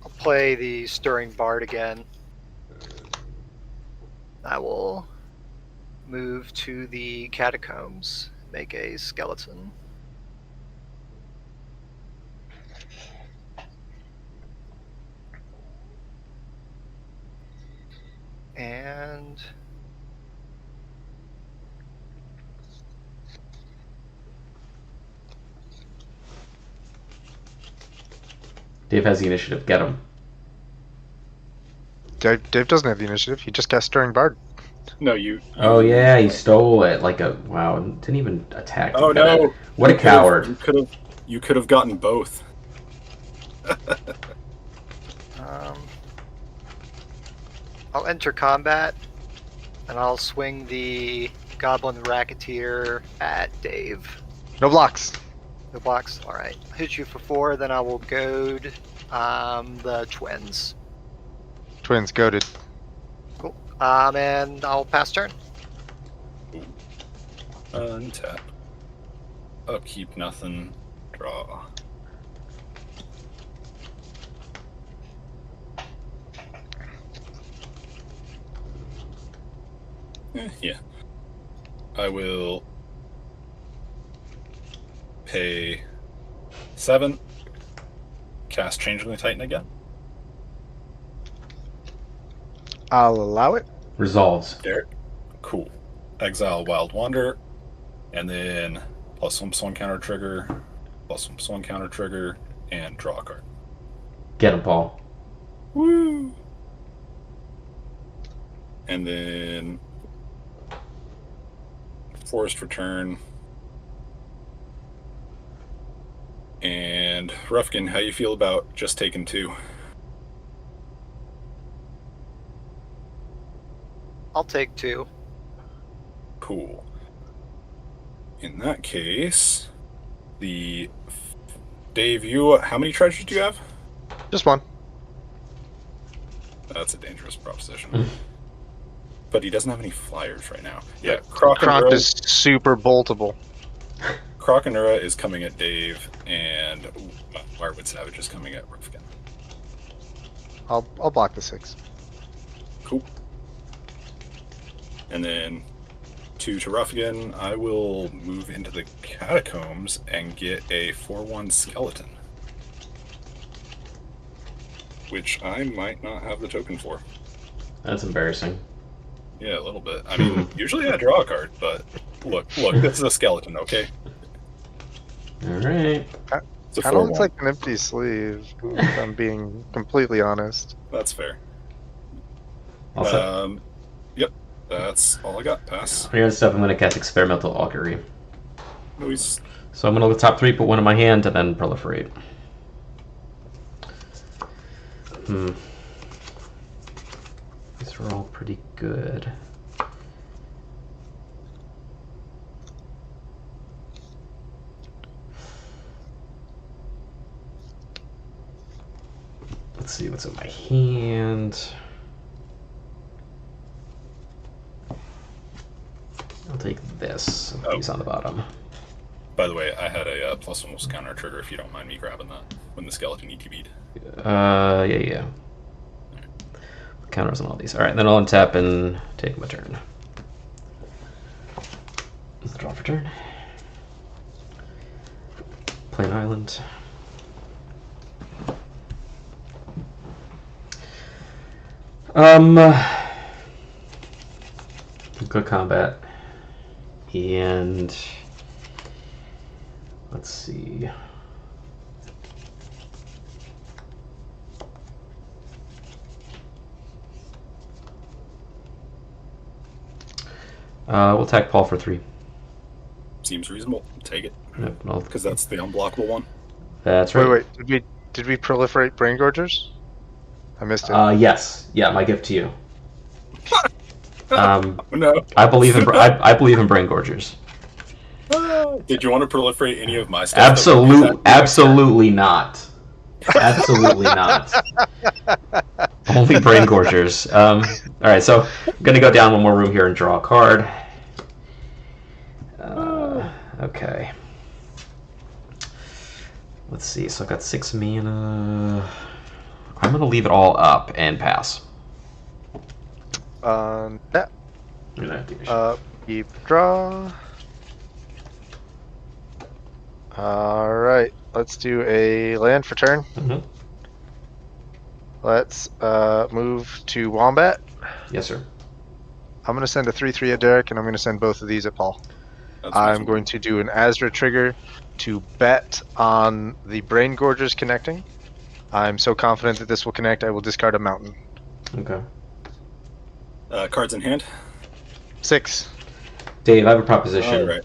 I'll play the Stirring Bard again. I will move to the catacombs, make a skeleton. And Dave has the initiative. Get him. Dave doesn't have the initiative. He just cast Stirring Bard. No, you. Oh yeah, he stole it like a wow. Didn't even attack. Oh no! What a coward. You could have. You could have gotten both. I'll enter combat, and I'll swing the Goblin Racketeer at Dave. No blocks. The blocks. All right. Hit you for 4, then I will goad the twins. Twins goaded. Cool. And I'll pass turn. Untap. Upkeep, nothing. Draw. Yeah. I will pay 7. Cast Changeling Titan again. I'll allow it. Resolves. Derek. Cool. Exile Wild Wander. And then +1/+1 counter trigger. +1/+1 counter trigger. And draw a card. Get him, Paul. Woo! And then Forced Return. And Ruffigan, how you feel about just taking 2? I'll take 2. Cool. In that case, Dave, how many treasures do you have? Just 1. That's a dangerous proposition. But he doesn't have any flyers right now. Yeah, Kronk is super boltable. Croconura is coming at Dave, and Wirewood Savage is coming at Ruffigan. I'll block the 6. Cool. And then 2 to Ruffigan. I will move into the catacombs and get a 4/1 skeleton, which I might not have the token for. That's embarrassing. Yeah, a little bit. I mean, usually I draw a card, but look, this is a skeleton, okay? Alright. It's a Kind of looks 4/1. like an empty sleeve, if I'm being completely honest. That's fair. Also, Yep, that's all I got. Pass. here and stuff, I'm going to cast Experimental Augury. Noise. So I'm going to look at the top 3, put 1 in my hand, and then proliferate. These are all pretty good. Let's see what's in my hand. I'll take this. And Oh. These on the bottom. By the way, I had a +1 counter trigger. If you don't mind me grabbing that when the skeleton ETB'd. Yeah. Counters on all these. All right, then I'll untap and take my turn. Draw for turn. Play an island. Good combat. And let's see. We'll attack Paul for 3. Seems reasonable. Take it. Yep, Because that's the unblockable one. that's right. Wait. Did we proliferate Brain Gorgers? I missed it. Yes. Yeah, my gift to you. No. I believe in I believe in Brain Gorgers. Did you want to proliferate any of my stuff? Absolutely not. Absolutely not. Only Brain Gorgers. All right, so I'm gonna go down one more room here and draw a card. Okay. Let's see. So I've got 6 mana. I'm gonna leave it all up and pass. Yeah. Yeah. Keep draw. Alright, let's do a land for turn. Mhm. Let's move to Wombat. Yes, sir. I'm going to send a 3/3 at Derek, and I'm going to send both of these at Paul. That's I'm reasonable. going to do an Azra trigger to bet on the Brain Gorgers connecting. I'm so confident that this will connect, I will discard a mountain. Okay. Cards in hand. 6. Dave, I have a proposition. All right.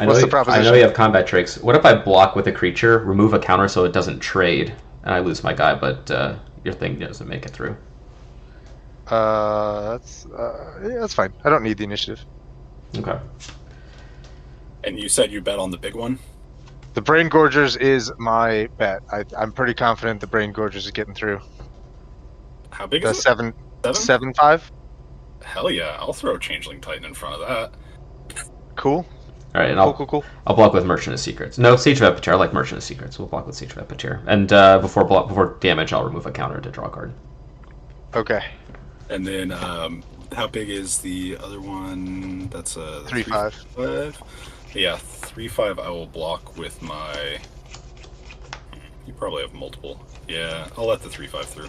What's the proposition? I know you have combat tricks. What if I block with a creature, remove a counter so it doesn't trade, and I lose my guy, but your thing doesn't make it through? That's fine. I don't need the initiative. Okay. And you said you bet on the big one? The Brain Gorgers is my bet. I'm pretty confident the Brain Gorgers is getting through. How big The is it? 7/5. Hell yeah, I'll throw Changeling Titan in front of that. Cool. All right, and Cool. I'll block with Merchant of Secrets. No, Sage of Epityr. I like Merchant of Secrets. We'll block with Sage of Epityr. And before damage, I'll remove a counter to draw a card. Okay. And then, how big is the other one? That's a 3/5. Yeah, 3/5. I will block with my. You probably have multiple. Yeah, I'll let the 3/5 through.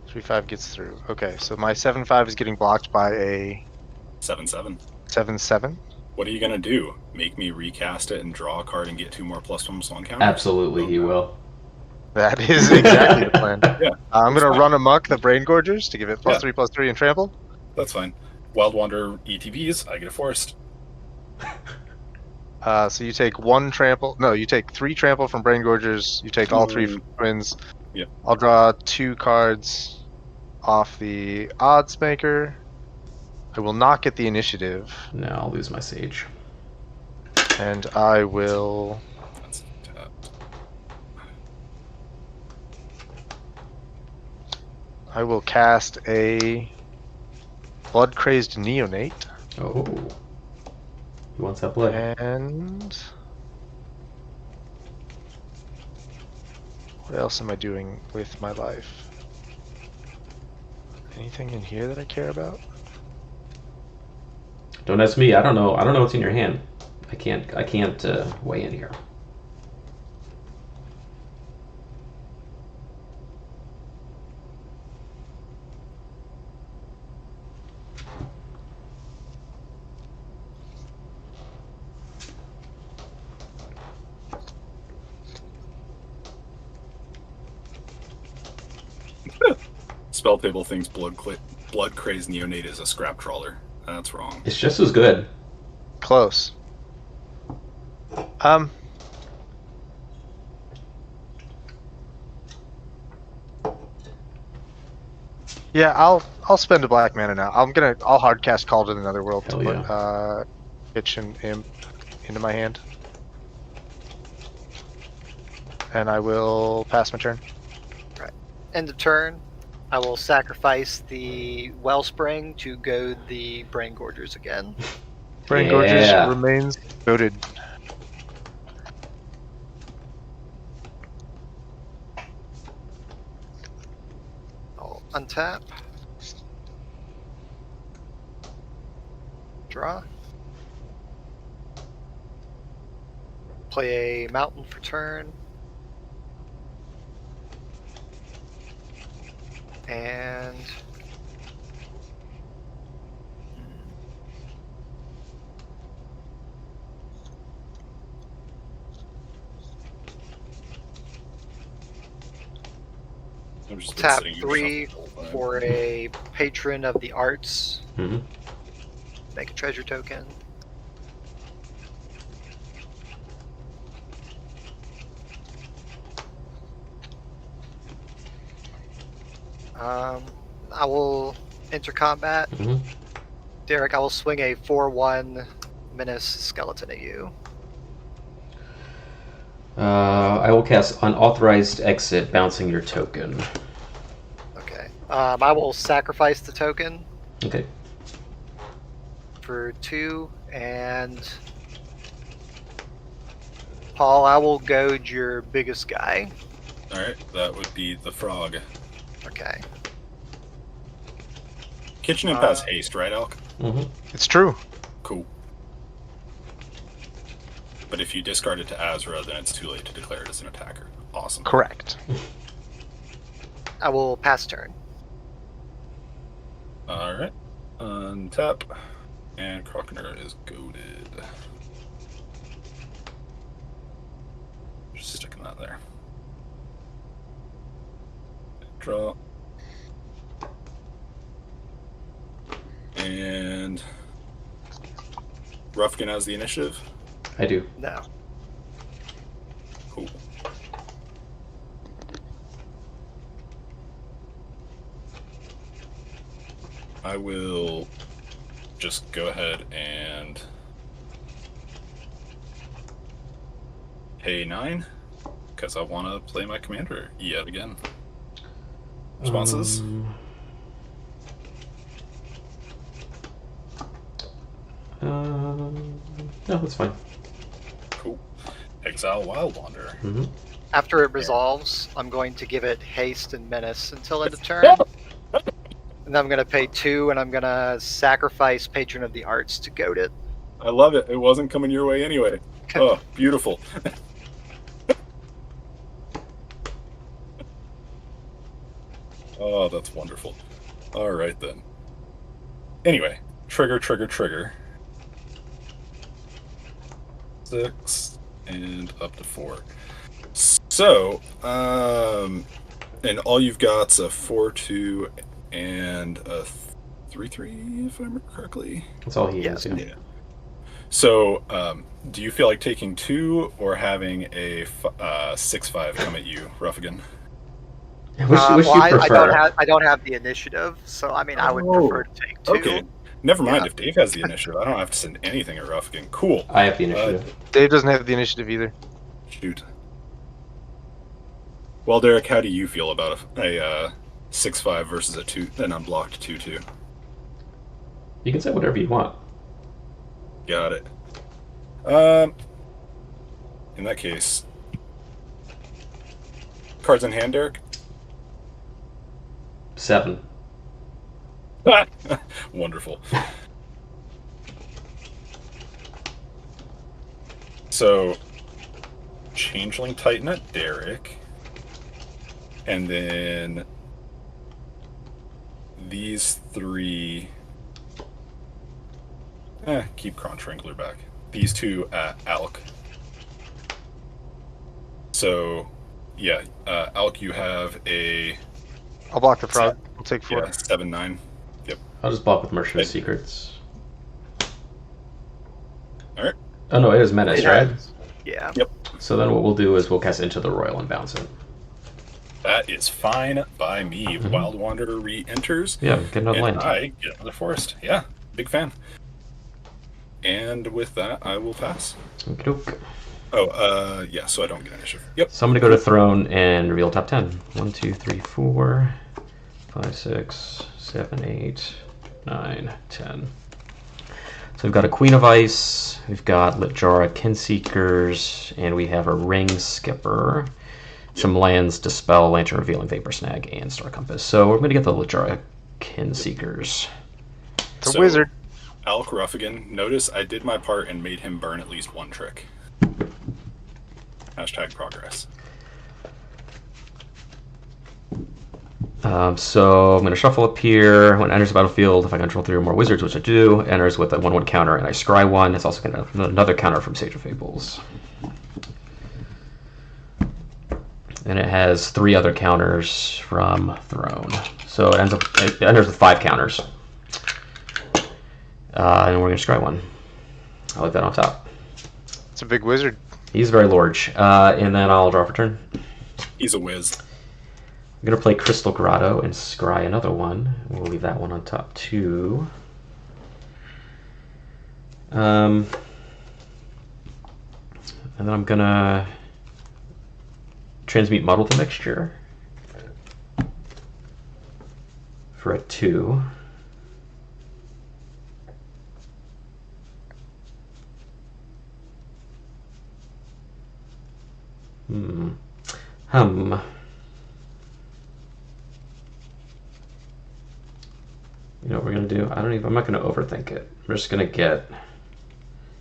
3/5 gets through. Okay, so my 7/5 is getting blocked by a 7/7. 7/7. What are you gonna do? Make me recast it and draw a card and get 2 more +1/+1 counters? Absolutely, he will. That is exactly the plan. Yeah. I'm gonna run amok the Brain Gorgers to give it +3/+3 and trample. That's fine. Wild Wander ETBs. I get a forest. So you take 1 trample. No, you take 3 trample from Brain Gorgers. You take all 3 from Twins. Yeah. I'll draw 2 cards off the Odds Maker. I will not get the initiative, No, I'll lose my Sage. and I will. That's tapped. I will cast a Blood Crazed Neonate. Oh. He wants that blood. And what else am I doing with my life? Anything in here that I care about? Don't ask me. I don't know. I don't know what's in your hand. I can't weigh in here. Spell table thinks Blood Crazed Neonate is a scrap trawler. That's wrong. It's just as good. Close. Yeah, I'll spend a black mana now. I'll hard cast Call to Another World to put Kitchen Imp into my hand. And I will pass my turn. Right. End of turn. I will sacrifice the Wellspring to goad the Brain Gorgers again. Brain Gorgers remains goaded. I'll untap. Draw. Play a Mountain for turn. And tap 3 for a Patron of the Arts. Mm-hmm. Make a treasure token. I will enter combat. Mm-hmm. Derek, I will swing a 4/1 Menace Skeleton at you. I will cast Unauthorized Exit, bouncing your token. Okay. I will sacrifice the token. Okay. For 2, and Paul, I will goad your biggest guy. Alright, that would be the frog. Okay. Kitchen Imp has haste, right, Alk? Mm-hmm. It's true. Cool. But if you discard it to Azra, then it's too late to declare it as an attacker. Awesome. Correct. I will pass turn. Alright. Untap. And Crocodile is goaded. Just sticking that there. Draw. And Ruffgan has the initiative. I do. No. Cool. I will just go ahead and pay 9 because I want to play my commander yet again. Responses? No, that's fine. Cool. Exile Wild Wanderer. Mm-hmm. After it resolves, I'm going to give it haste and menace until end of turn. And I'm going to pay 2, and I'm going to sacrifice Patron of the Arts to goad it. I love it. It wasn't coming your way anyway. Oh, beautiful. Oh, that's wonderful. All right, then. Anyway, trigger. 6 and up to 4. So, and all you've got's a 4/2 and a 3/3, if I remember correctly. That's all he Yes. is. Yeah. So, do you feel like taking 2 or having a 6/5 come at you, Ruffigan? Which do you prefer? I don't have the initiative, so I mean, I would prefer to take 2. Okay. Never mind. Yeah. If Dave has the initiative, I don't have to send anything at Ruffigan. Cool. I have the initiative. Dave doesn't have the initiative either. Shoot. Well, Derek, how do you feel about a 6/5 versus an unblocked 2/2? You can say whatever you want. Got it. In that case, cards in hand, Derek. 7. Wonderful. So, Changeling Titan at Derek, and then these 3. Keep Kron Shrinkler back. These 2 at Alk. So, yeah, Alk, you have a. I'll block the frog. I'll take 4. Yeah, 7/9. Yep. I'll just block with Merchant of Secrets. Alright. Oh no, it is Menace, right? Yeah. Yep. So then what we'll do is we'll cast Into the Royal and bounce it. That is fine by me. Mm-hmm. Wild Wanderer re-enters. Yeah, get another and land. I get another forest. Yeah, big fan. And with that, I will pass. Okey-doke. Oh, yeah, so I don't get initiative. Yep. So I'm going to go to Throne and reveal top 10. 1, 2, 3, 4, 5, 6, 7, 8, 9, 10. So we've got a Queen of Ice, we've got Litjara Kinseekers, and we have a Ring Skipper. Some lands, Dispel, Lantern Revealing, Vapor Snag, and Star Compass. So we're going to get the Litjara Kinseekers. It's a wizard. Alk Ruffigan, notice I did my part and made him burn at least 1 trick. Hashtag progress. So I'm going to shuffle up here. When it enters the battlefield, if I control 3 or more wizards, which I do, enters with a 1/1 counter, and I scry 1. It's also going to have another counter from Sage of Fables. And it has 3 other counters from Throne. So it enters with 5 counters. And we're going to scry 1. I'll leave that on top. It's a big wizard. He's very large. And then I'll draw for turn. He's a whiz. I'm going to play Crystal Grotto and scry another one. We'll leave that one on top too. And then I'm going to transmute Muddle the Mixture for a 2. You know what we're gonna do? I'm not gonna overthink it. We're just gonna get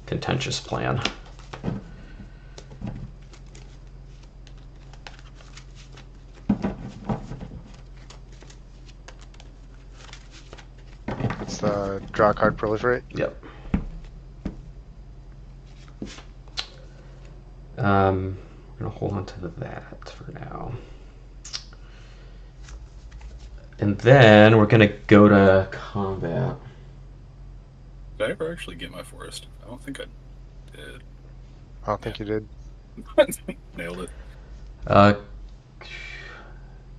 Contentious Plan. It's the draw card proliferate. Yep. I'm gonna hold on to that for now. And then we're gonna go to combat. Did I ever actually get my forest? I don't think I did. I don't think you did. Nailed it.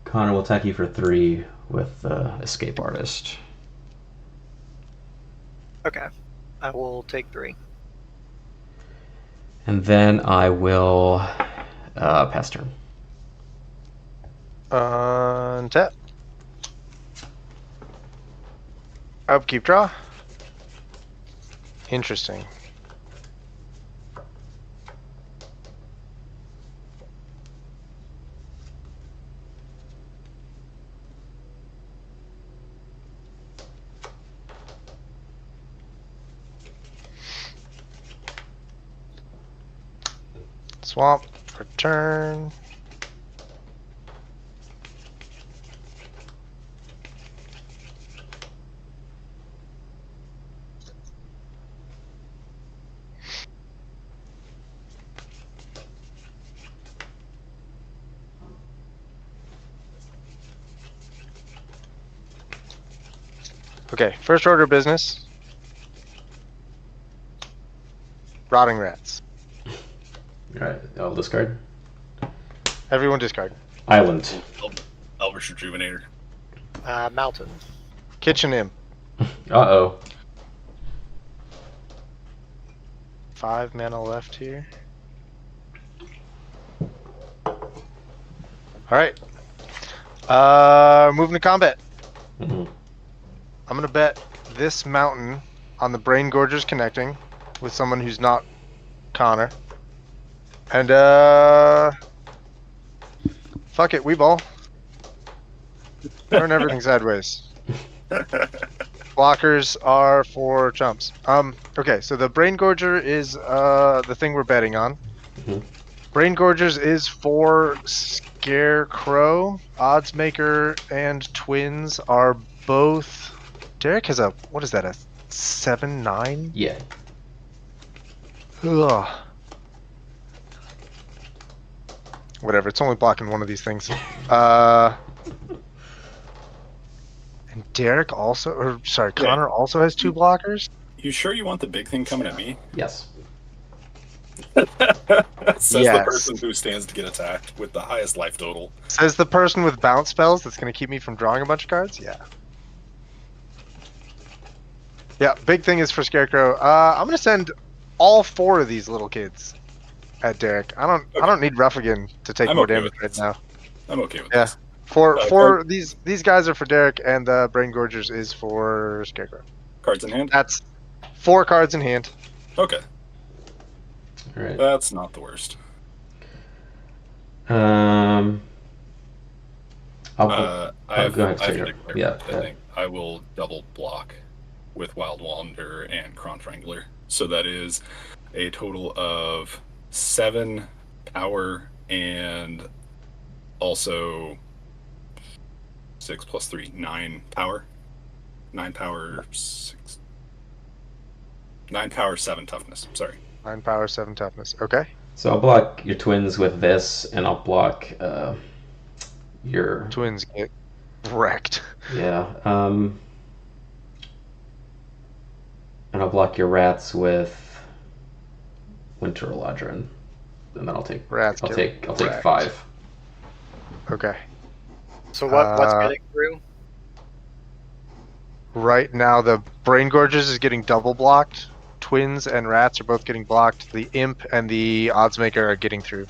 Connor will attack you for 3 with Escape Artist. Okay. I will take 3. And then I will pass turn. Untap. Upkeep draw. Interesting. Swamp, return. Okay, first order of business. Rotting rats. Alright, I'll discard. Everyone discard. Island. Elvish Rejuvenator. Mountain. Kitchen imp. Uh-oh. 5 mana left here. Alright. Moving to combat. Mm-hmm. I'm gonna bet this mountain on the Brain Gorgers connecting with someone who's not Connor. And fuck it, we ball. Turn everything sideways. Blockers are for chumps. Okay, so the Brain Gorger is the thing we're betting on. Mm-hmm. Brain Gorgers is for Scarecrow. Odds Maker and Twins are both. Derek has a, what is that, a 7/9? Yeah. Ugh. Whatever, it's only blocking one of these things. And Derek also, or sorry, Connor also has 2 blockers? You sure you want the big thing coming at me? Yes. Says Yes. the person who stands to get attacked with the highest life total. Says the person with bounce spells that's going to keep me from drawing a bunch of cards? Yeah. Yeah, big thing is for Scarecrow. I'm going to send all 4 of these little kids at Derek. I don't need Ruffigan to take I'm more okay damage with right this. now. I'm okay with Yeah. this. For these guys are for Derek, and the Brain Gorgers is for Scarecrow. Cards in hand? That's 4 cards in hand. Okay. Alright. That's not the worst. I'll I have go ahead, to Sarah. declare Yeah, first, I think. I will double block with Wild Wander and Kron Triangler. So that is a total of 7 power and also 6 plus 3, 9 power. 9 power, 6. 9 power, 7 toughness. Sorry. 9 power, 7 toughness. Okay. So I'll block your twins with this, and I'll block your... Twins get wrecked. Yeah. And I'll block your rats with Winter Eladrin. And then I'll take Rats I'll get take wrecked. 5. Okay. So what's getting through? Right now, the Brain Gorgers is getting double blocked. Twins and rats are both getting blocked. The Imp and the Odds Maker are getting through.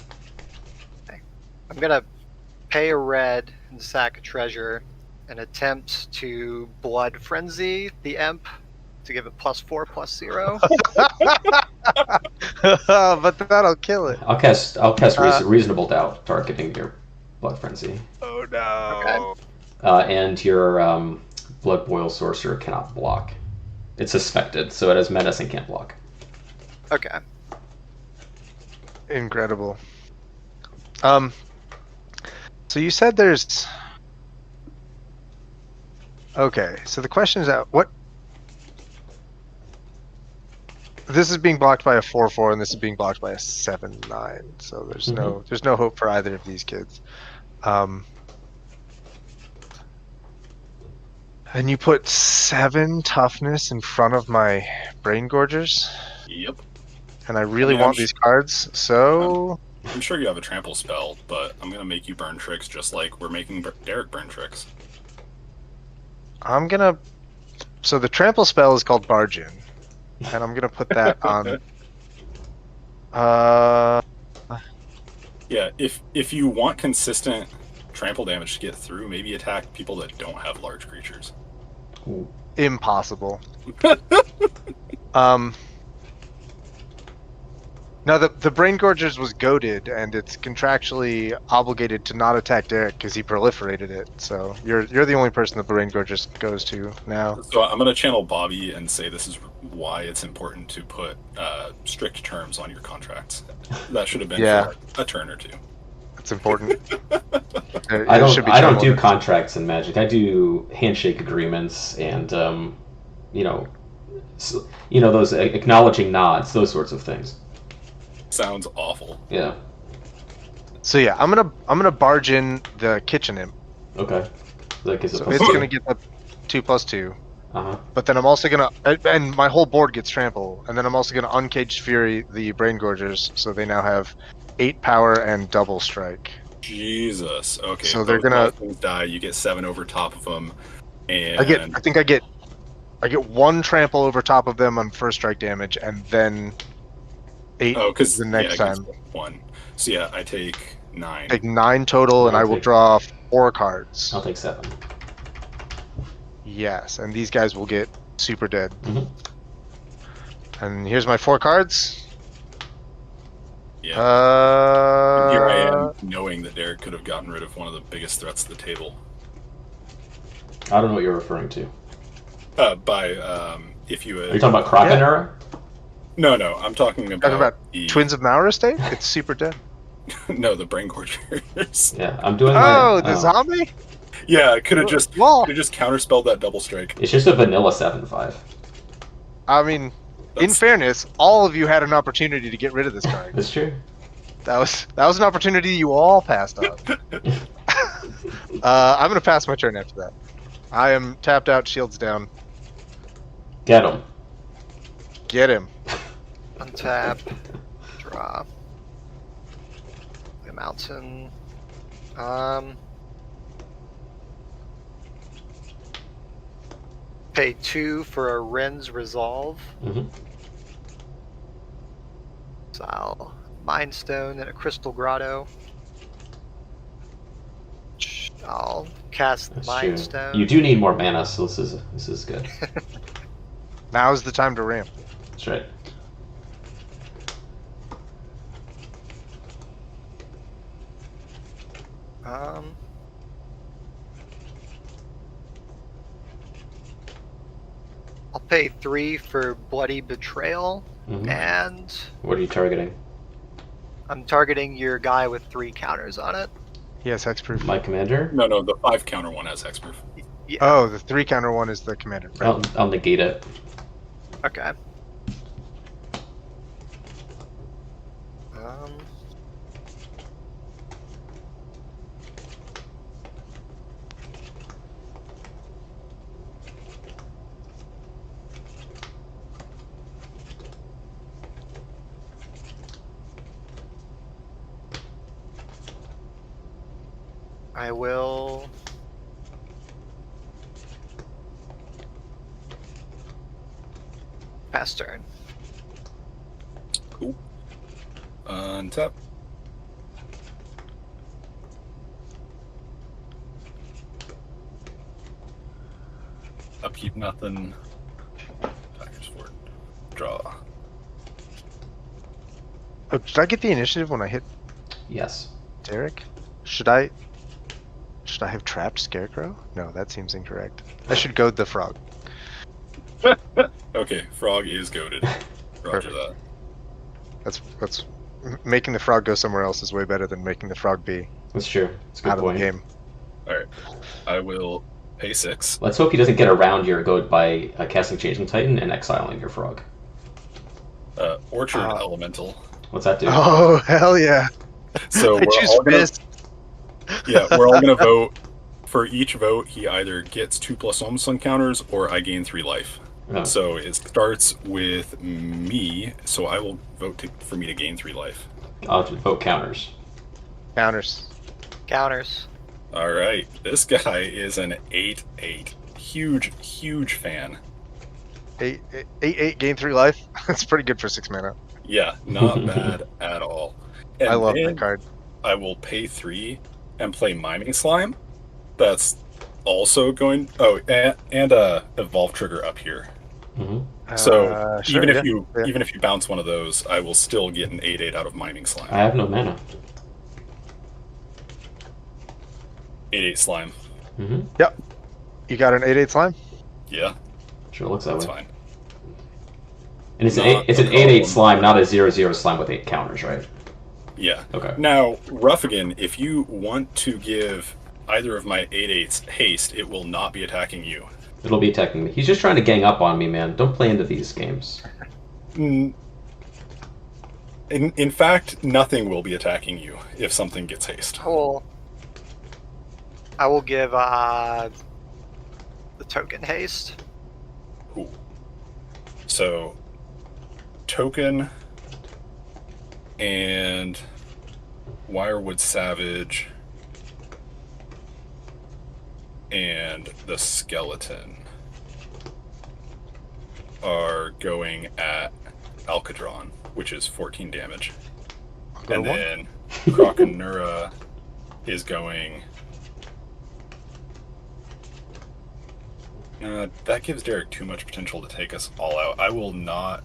I'm gonna pay a red and sack a treasure and attempt to Blood Frenzy the Imp to give it +4/+0. But that'll kill it. I'll cast Reasonable Doubt, targeting your Blood Frenzy. Oh no. Okay. And your Blood Boil Sorcerer cannot block. It's suspected, so it has menace and can't block. Okay. Incredible. So you said there's... Okay, so the question is what... This is being blocked by a 4/4, and this is being blocked by a 7/9. So there's no hope for either of these kids. And you put 7 toughness in front of my Brain Gorgers? Yep. and I really want these cards, so... I'm sure you have a trample spell, but I'm going to make you burn tricks just like we're making Derek burn tricks. I'm going to... So the trample spell is called Barge In, and I'm going to put that on... Yeah, if you want consistent trample damage to get through, maybe attack people that don't have large creatures. Impossible. No, the Brain Gorgers was goaded, and it's contractually obligated to not attack Derek because he proliferated it. So you're the only person the Brain Gorgers goes to now. So I'm going to channel Bobby and say this is why it's important to put strict terms on your contracts. That should have been for a turn or two. It's important. I don't do contracts in Magic. I do handshake agreements and those acknowledging nods, those sorts of things. Sounds awful. Yeah. So yeah, I'm gonna barge in the kitchen imp. Okay. So it's gonna get the 2/2. Uh-huh. But then I'm also gonna, and my whole board gets trample, and then I'm also gonna uncaged fury the Brain Gorgers, so they now have 8 power and double strike. Jesus. Okay. So they're gonna die. You get 7 over top of them, and I get 1 trample over top of them on first strike damage, and then 8 because the next time. 1. So yeah, I take 9. Take 9 total, and I will draw 4 cards. I'll take 7. Yes, and these guys will get super dead. Mm-hmm. And here's my 4 cards. Yeah. Here I am, knowing that Derek could have gotten rid of one of the biggest threats to the table. I don't know what you're referring to. If you. Are you talking about Kraken era? No, I'm talking about the Twins of Mauer Estate. It's super dead. No, the Brain Gorgers. Yeah, I'm doing. The zombie. Yeah, could have just counterspelled that double strike. It's just a vanilla 7/5. I mean, in fairness, all of you had an opportunity to get rid of this card. That's true. That was an opportunity you all passed up. I'm gonna pass my turn after that. I am tapped out, shields down. Get him. Get him. Untap. Draw. The mountain. Pay 2 for a Ren's Resolve. Mm-hmm. So I'll Mind Stone and a Crystal Grotto. I'll cast the Mind Stone. You do need more mana, so this is good. Now's the time to ramp. That's right. I'll pay 3 for Bloody Betrayal, and... What are you targeting? I'm targeting your guy with 3 counters on it. He has hexproof. My commander? No, the 5 counter one has hexproof. Yeah. Oh, the 3 counter one is the commander. Right. I'll negate it. Okay. I will pass turn. Cool. Untap. Upkeep nothing. Factors for it. Draw. Oh, did I get the initiative when I hit Yes. Derek? Should I have trapped Scarecrow? No, that seems incorrect. I should goad the frog. Okay, frog is goaded. Roger that. That's making the frog go somewhere else is way better than making the frog be That's true. It's a good out point. of the game. Alright. I will pay 6. Let's hope he doesn't get around your goad by casting Changeling Titan and exiling your frog. Orchard Elemental. What's that do? Oh, hell yeah. So I choose Fist. Yeah, we're all gonna vote. For each vote, he either gets 2+ Omsung counters, or I gain 3 life. Oh. So it starts with me, so I will vote for me to gain 3 life. I'll just vote counters. Counters. Counters. All right, this guy is an 8/8. Huge fan. 8/8 gain 3 life. That's pretty good for 6 mana. Yeah, not bad at all. And I love then that card. I will pay 3 and play Miming Slime. That's also going. Oh, and Evolve Trigger up here. Mm-hmm. So Sure, even yeah. even if you bounce one of those, I will still get an 8/8 out of Miming Slime. I have no mana. 8/8 slime. Mm-hmm. Yep. You got an 8/8 slime? Yeah, Sure looks that that's way. fine. And it's Not it's an a 8/8 problem. slime, not a 0/0 slime with 8 counters, right? Yeah. Okay. Now, Ruffigan, if you want to give either of my 8/8s haste, it will not be attacking you. It'll be attacking me. He's just trying to gang up on me, man. Don't play into these games. In fact, nothing will be attacking you if something gets haste. Cool. I will give the token haste. Cool. So, token and Wirewood Savage and the skeleton are going at ALKADRON, which is 14 damage. Go And to one. then Krokonura is going... that gives Derek too much potential to take us all out. I will not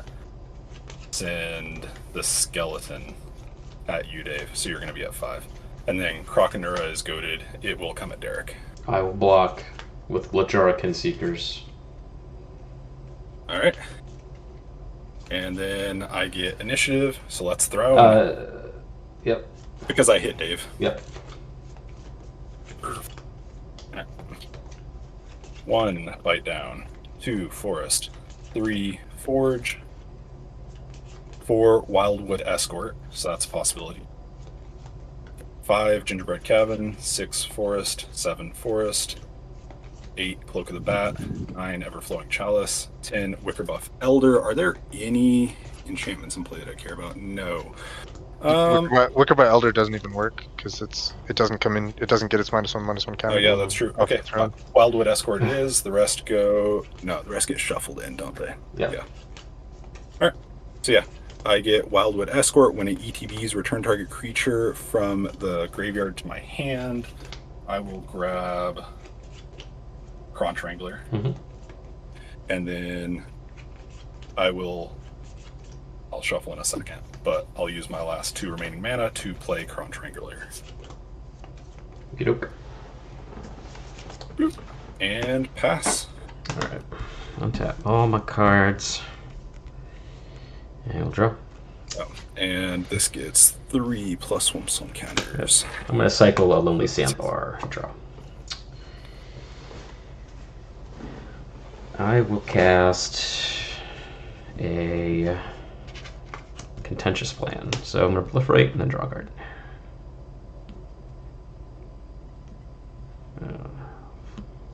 send the skeleton at you, Dave, so you're going to be at 5. And then Krokonura is goaded. It will come at Derek. I will block with Lajara Seekers. Alright. And then I get initiative, so let's throw. Yep. Because I hit Dave. Yep. 1, bite down. 2, forest. 3, forge. 4, wildwood escort, so that's a possibility. 5, gingerbread cabin. 6, forest. 7, forest. 8, cloak of the bat. 9, everflowing chalice. 10, wickerbuff elder. Are there any enchantments in play that I care about? No. Wicker by Elder doesn't even work because it doesn't come in. It doesn't get its -1/-1 counter. Oh yeah, that's true. off the Okay, throne. wildwood escort it is. The rest go. No, the rest get shuffled in, don't they? Yeah. Yeah. All right. So yeah, I get wildwood escort when it ETBs return target creature from the graveyard to my hand. I will grab Crunch Wrangler, Mm-hmm. and then I'll shuffle in a second, but I'll use my last 2 remaining mana to play Crunch Wrangler. Okey-doke. Bloop. And pass. Alright. Untap all my cards. And we'll draw. Oh, and this gets 3 plus 1 counters. I'm going to cycle a Lonely Sandbar. Draw. I will cast a Contentious Plan. So I'm going to proliferate and then draw a card.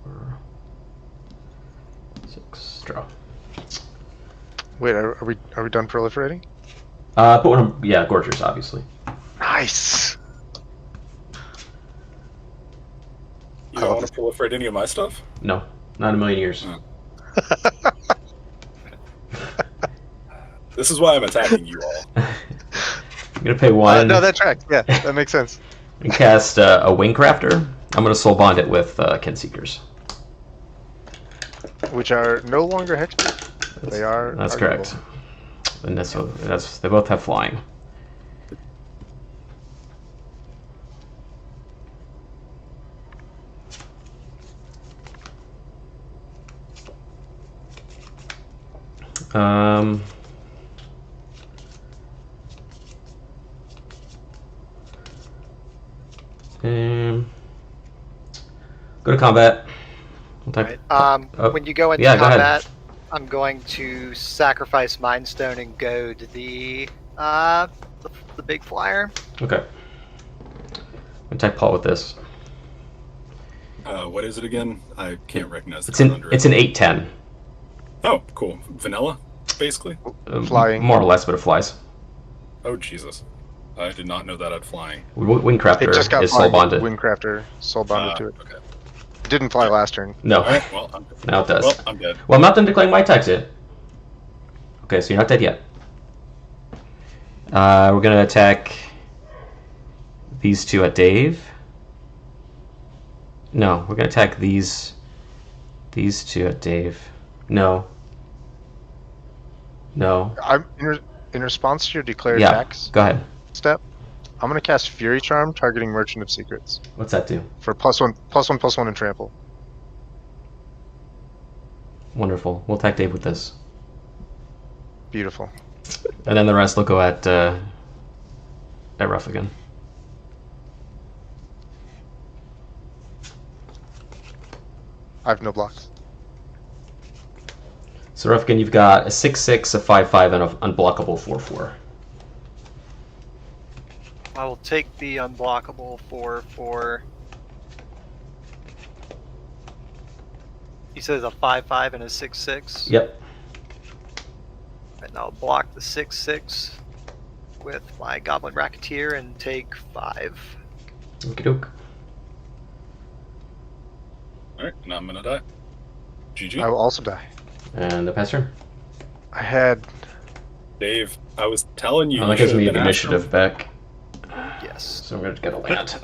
4, 6, draw. Wait, are we done proliferating? Put one of, yeah, Gorgers, obviously. Nice. You don't want to proliferate any of my stuff? No, not in a million years. Oh. This is why I'm attacking you all. I'm going to pay 1. No, that tracks. Yeah, that makes sense. And cast a Wingcrafter. I'm going to soul bond it with Kenseekers. Which are no longer hexproof. They are. That's arguable. correct. And they both have flying. Go to combat. We'll type- Right. oh, When you go into yeah, go ahead. combat, I'm going to sacrifice Mindstone and go to the big flyer. Okay. I'm type Paul with this. What is it again? I can't recognize the It's card an under it's it. an 8/10. Oh, cool. Vanilla, basically. Flying. More or less, but it flies. Oh Jesus, I did not know that had flying. Wingcrafter It just got is soul flying. bonded. Wingcrafter soul bonded to it. Okay. It didn't fly last turn. No. All right. Well, I'm dead. Now it does. Well, I'm dead. Well, I'm not done declaring my attacks yet. Okay, so you're not dead yet. We're gonna attack these two at Dave. No, we're gonna attack these two at Dave. No. I'm in response to your declared Yeah. attacks Go ahead. step. I'm gonna cast Fury Charm, targeting Merchant of Secrets What's that do? for +1/+1/+1 and trample. Wonderful. We'll attack Dave with this, Beautiful. and then the rest will go at Ruffigan. I have no blocks. So Ruffigan, you've got a 6/6, a 5/5, and an unblockable 4/4. I will take the unblockable 4/4. He says a 5/5 and a 6/6. Yep. And I'll block the 6/6 with my Goblin Racketeer and take 5. Okie doke. All right, now I'm gonna die. GG. I will also die. And the pass turn. I had Dave, I was telling you. Oh, that you gives should me have been initiative back. Yes. So I'm gonna get a land.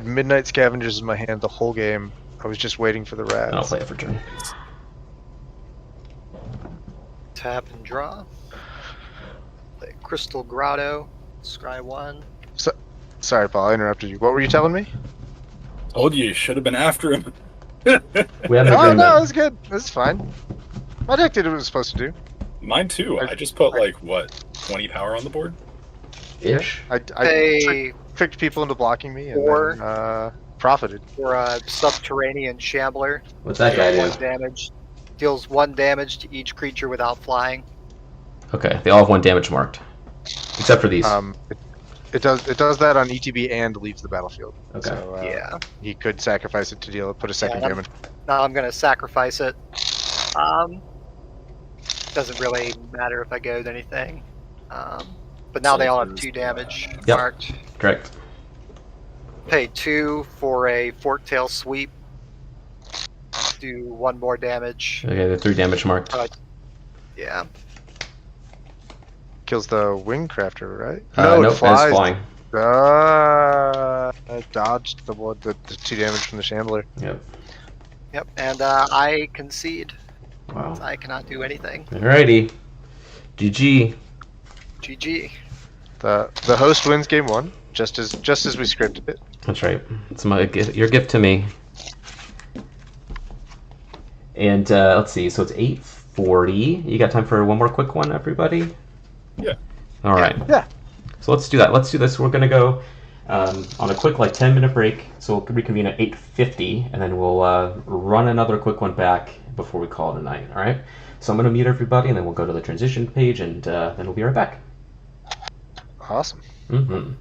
Midnight Scavengers in my hand the whole game. I was just waiting for the And I'll rats. play it for turn. Tap and draw. Play Crystal Grotto. Scry 1. Sorry, Paul, I interrupted you. What were you telling me? Told you should have been after him. We have an Oh agreement. no, it's good. It's fine. My deck did what it was supposed to do. Mine too. I just put like what 20 power on the board. Ish. I Pay tricked people into blocking me and Or- then, profited. for a Subterranean Shambler. What's that guy Deals do? 1 damage. Deals 1 damage to each creature without flying. Okay, they all have 1 damage marked, except for these. It does that on ETB and leaves the battlefield. Okay. So, Yeah. he could sacrifice it to put a second Yeah, damage. Now I'm gonna sacrifice it. Doesn't really matter if I go to anything. But now they all have 2 damage Yep. marked. Correct. Pay 2 for a Forktail Sweep. Do 1 more damage. Okay, the 3 damage marked. Yeah. Kills the Wingcrafter, right? Nope, it it's flies. flying. I dodged the 2 damage from the Shambler. Yep. Yep. And I concede. Wow. I cannot do anything. Alrighty. GG. GG. The host wins game 1, just as we scripted it. That's right. It's your gift to me. And let's see. So it's 8:40. You got time for one more quick one, everybody? Yeah. All right. Yeah. So let's do that. Let's do this. We're gonna go on a quick 10-minute break. So we'll reconvene at 8:50, and then we'll run another quick one back before we call it a night. All right. So I'm gonna mute everybody, and then we'll go to the transition page, and then we'll be right back. Awesome. Mm-hmm.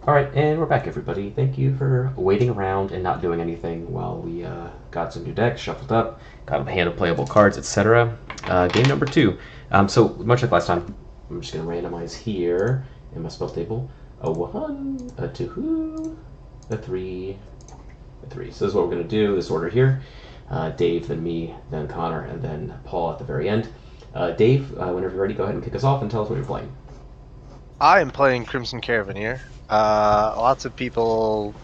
Alright, and we're back, everybody. Thank you for waiting around and not doing anything while we got some new decks, shuffled up, got a hand of playable cards, etc. Game number 2. So, much like last time, I'm just going to randomize here in my spell table. A 1, a 2, a 3, a 3. So this is what we're going to do, this order here. Dave, then me, then Connor, and then Paul at the very end. Dave, whenever you're ready, go ahead and kick us off and tell us what you're playing. I am playing Crimson Caravaneer. Lots of people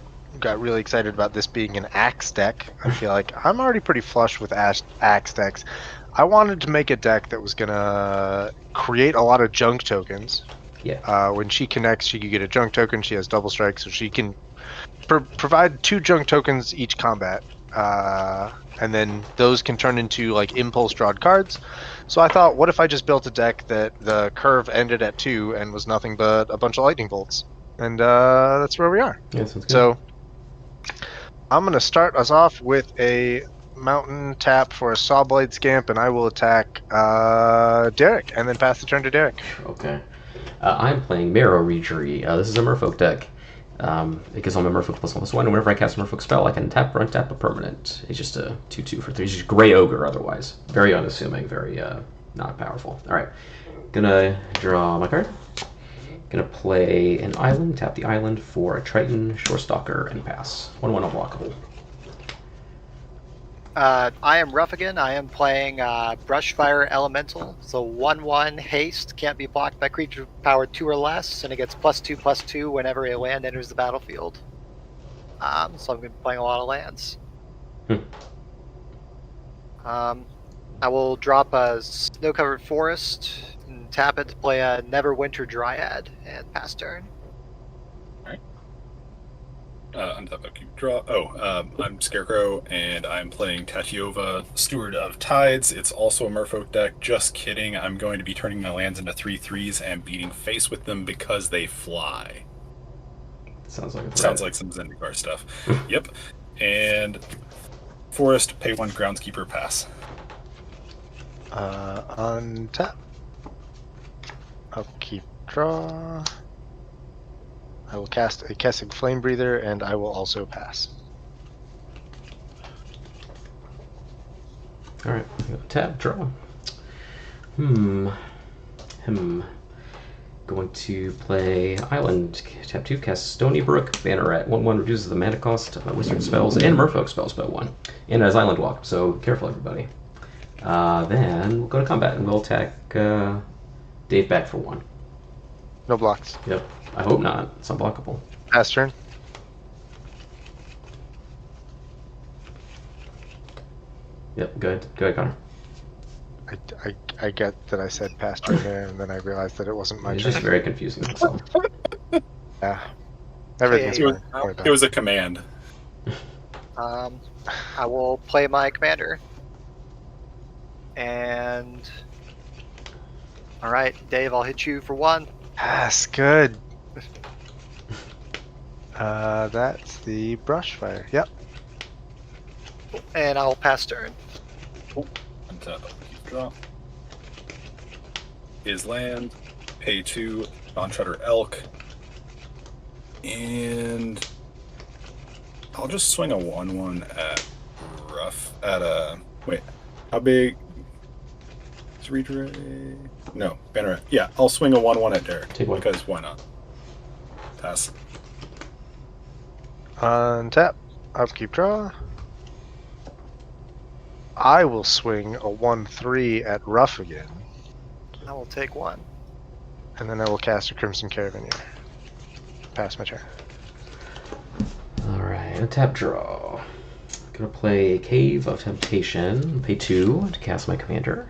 got really excited about this being an Axe deck. I feel like I'm already pretty flush with Axe decks. I wanted to make a deck that was gonna create a lot of junk tokens. Yeah. When she connects, she can get a junk token. She has double strike, so she can provide 2 junk tokens each combat. And then those can turn into like impulse drawed cards. So I thought, what if I just built a deck that the curve ended at 2 and was nothing but a bunch of lightning bolts? And that's where we are. Yeah, sounds good. So I'm going to start us off with a mountain tap for a Sawblade Scamp, and I will attack Derek, and then pass the turn to Derek. Okay. I'm playing Marrow Reejery. This is a Merfolk deck. It gives all my Merfolk +1/+1, and whenever I cast a Merfolk spell, I can tap or untap a permanent. It's just a 2/2 for 3. It's just Grey Ogre otherwise. Very unassuming, very not powerful. Alright. Gonna draw my card. Gonna play an island, tap the island for a Triton, Shorestalker, and pass. 1/1 unblockable. I am Ruffigan. I am playing Brushfire Elemental. So 1/1 haste, can't be blocked by creature power 2 or less, and it gets +2/+2 whenever a land enters the battlefield. So I'm going to be playing a lot of lands. I will drop a Snow-Covered Forest and tap it to play a Neverwinter Dryad and pass turn. Untap, keep draw. I'm Scarecrow, and I'm playing Tatiova, Steward of Tides. It's also a Merfolk deck. Just kidding. I'm going to be turning my lands into 3/3s and beating face with them because they fly. Sounds like some Zendikar stuff. Yep. And Forest, pay 1, Groundskeeper, pass. Untap. Upkeep, draw. I will cast a Kessig Flame Breather, and I will also pass. Alright, tap, draw. Going to play Island. Tap 2, cast Stony Brook, Banneret. 1/1 reduces the mana cost of my Wizard spells and Merfolk spells by 1. And as Island Walk, so careful everybody. Then we'll go to combat and we'll attack Dave back for 1. No blocks. Yep. I hope not. It's unblockable. Pass turn. Yep, good. Go ahead, Connor. I get that I said pass turn there, and then I realized that it wasn't my It's turn. just very confusing. That's all. Yeah. Everything's It fine. it was a command. I will play my commander. And... Alright, Dave, I'll hit you for 1. Pass, good. That's the Brushfire. Yep. And I'll pass turn. Untap, keep draw. Is land, pay 2, Dawnshudder Elk. And I'll just swing a 1/1 wait, how big is Reejery? No, Banneret. Yeah, I'll swing a 1/1 at Derek. Take 1. Because why not? Pass. Untap. Upkeep, draw. I will swing a 1/3 at Ruffigan, I will take 1. and then I will cast a Crimson Caravaneer. Pass my turn. Alright, a tap draw. Gonna play Cave of Temptation. Pay 2 to cast my commander.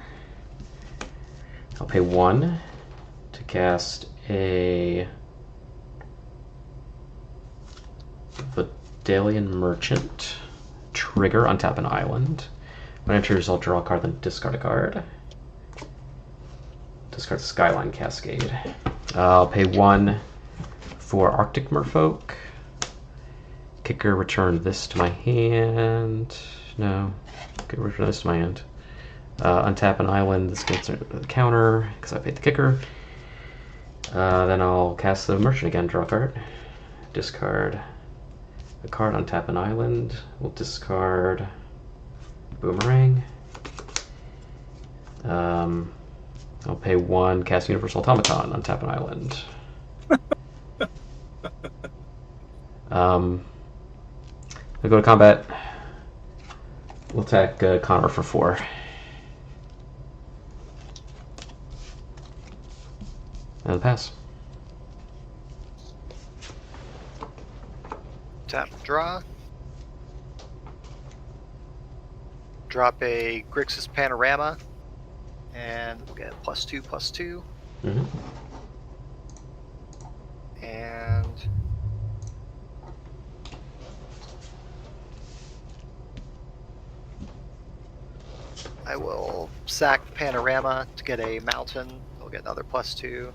I'll pay 1 to cast a Vidalian Merchant. Trigger, untap an island. When it enters, I'll draw a card, then discard a card. Discard Skyline Cascade. I'll pay 1 for Arctic Merfolk. Kicker, return this to my hand. No. Okay, return this to my hand. Untap an island. This gets a counter because I paid the kicker. Then I'll cast the Merchant again, draw a card. discard a card on tap an island. We'll discard Boomerang. I'll pay 1, cast Universal Automaton on tap an island. I'll go to combat. We'll attack Connor for 4. And pass. Tap, draw. Drop a Grixis Panorama. And we'll get +2/+2. Mm-hmm. And I will sack Panorama to get a mountain. We'll get another +2.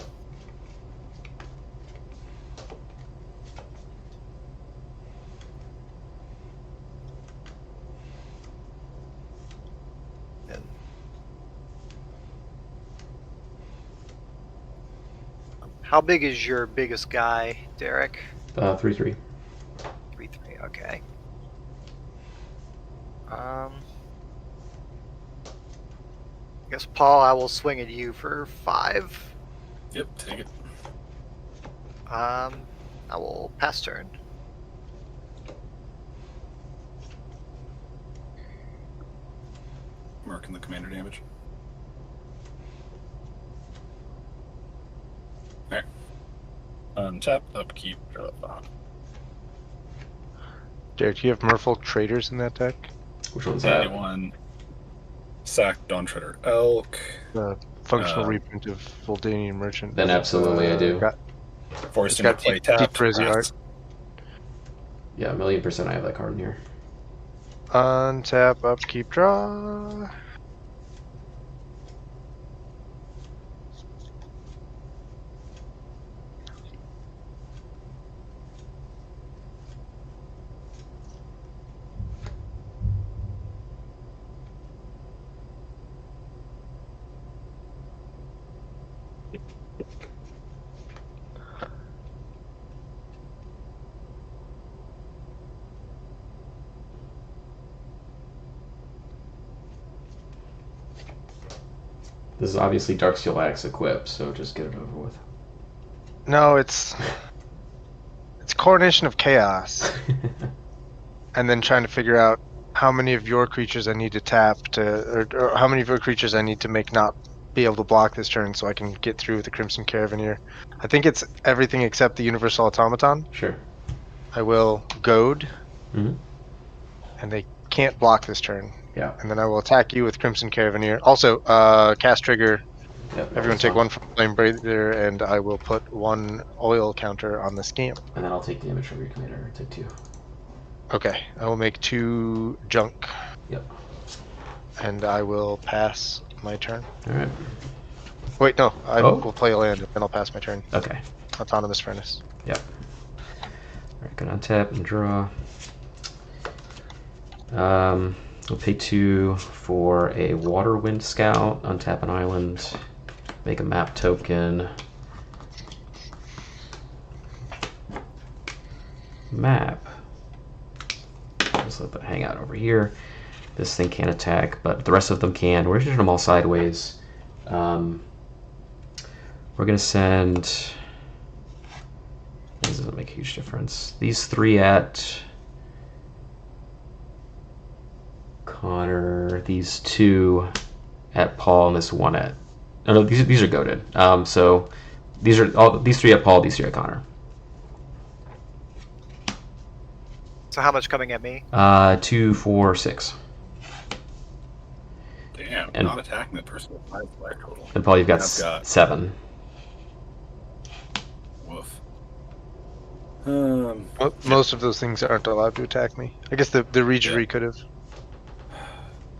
And how big is your biggest guy, Derek? 3/3. 3/3. Okay. I guess, Paul, I will swing at you for 5. Yep, take it. I will pass turn. Marking the commander damage. Alright. Untap, upkeep, draw 5. Derek, do you have Merfolk Traders in that deck? Which one's that? Anyone sack Dawn Treader Elk. The functional reprint of Voldanian Merchant. Then absolutely I do. Forced It's him got to play deep tap. frizzy art. Yeah, 1,000,000% I have that card in here. Untap, upkeep, draw. This is obviously Darksteel Axe equipped, so just get it over with. No, it's Coronation of Chaos. And then trying to figure out how many of your creatures I need to tap to, or how many of your creatures I need to make not be able to block this turn so I can get through with the Crimson Caravaneer. I think it's everything except the Universal Automaton. Sure. I will goad, Mm-hmm. and they can't block this turn. Yeah. And then I will attack you with Crimson Caravaneer. Also, cast trigger. Yep, Everyone take 1 from Flame Breather, and I will put 1 oil counter on the Scamp. And then I'll take damage from your commander. Take 2. Okay, I will make 2 junk. Yep. And I will pass my turn. Alright. Wait, no, I Oh. will play a land, and then I'll pass my turn. Okay. Autonomous Furnace. Yep. Alright, gonna untap and draw. We'll pay 2 for a Water Wind Scout, untap an island, make a map token. Map. Just let that hang out over here. This thing can't attack, but the rest of them can. We're shooting them all sideways. We're gonna send. This doesn't make a huge difference. These 3 at Connor, these 2 at Paul, and this 1 at. Oh, no, these are goaded. So these 3 at Paul, these 3 at Connor. So how much coming at me? 2, 4, 6. Damn, And- not attacking that person with 5 fire total. And Paul, you've got, I've got 7. Woof. Most of those things aren't allowed to attack me. I guess the Regery could have.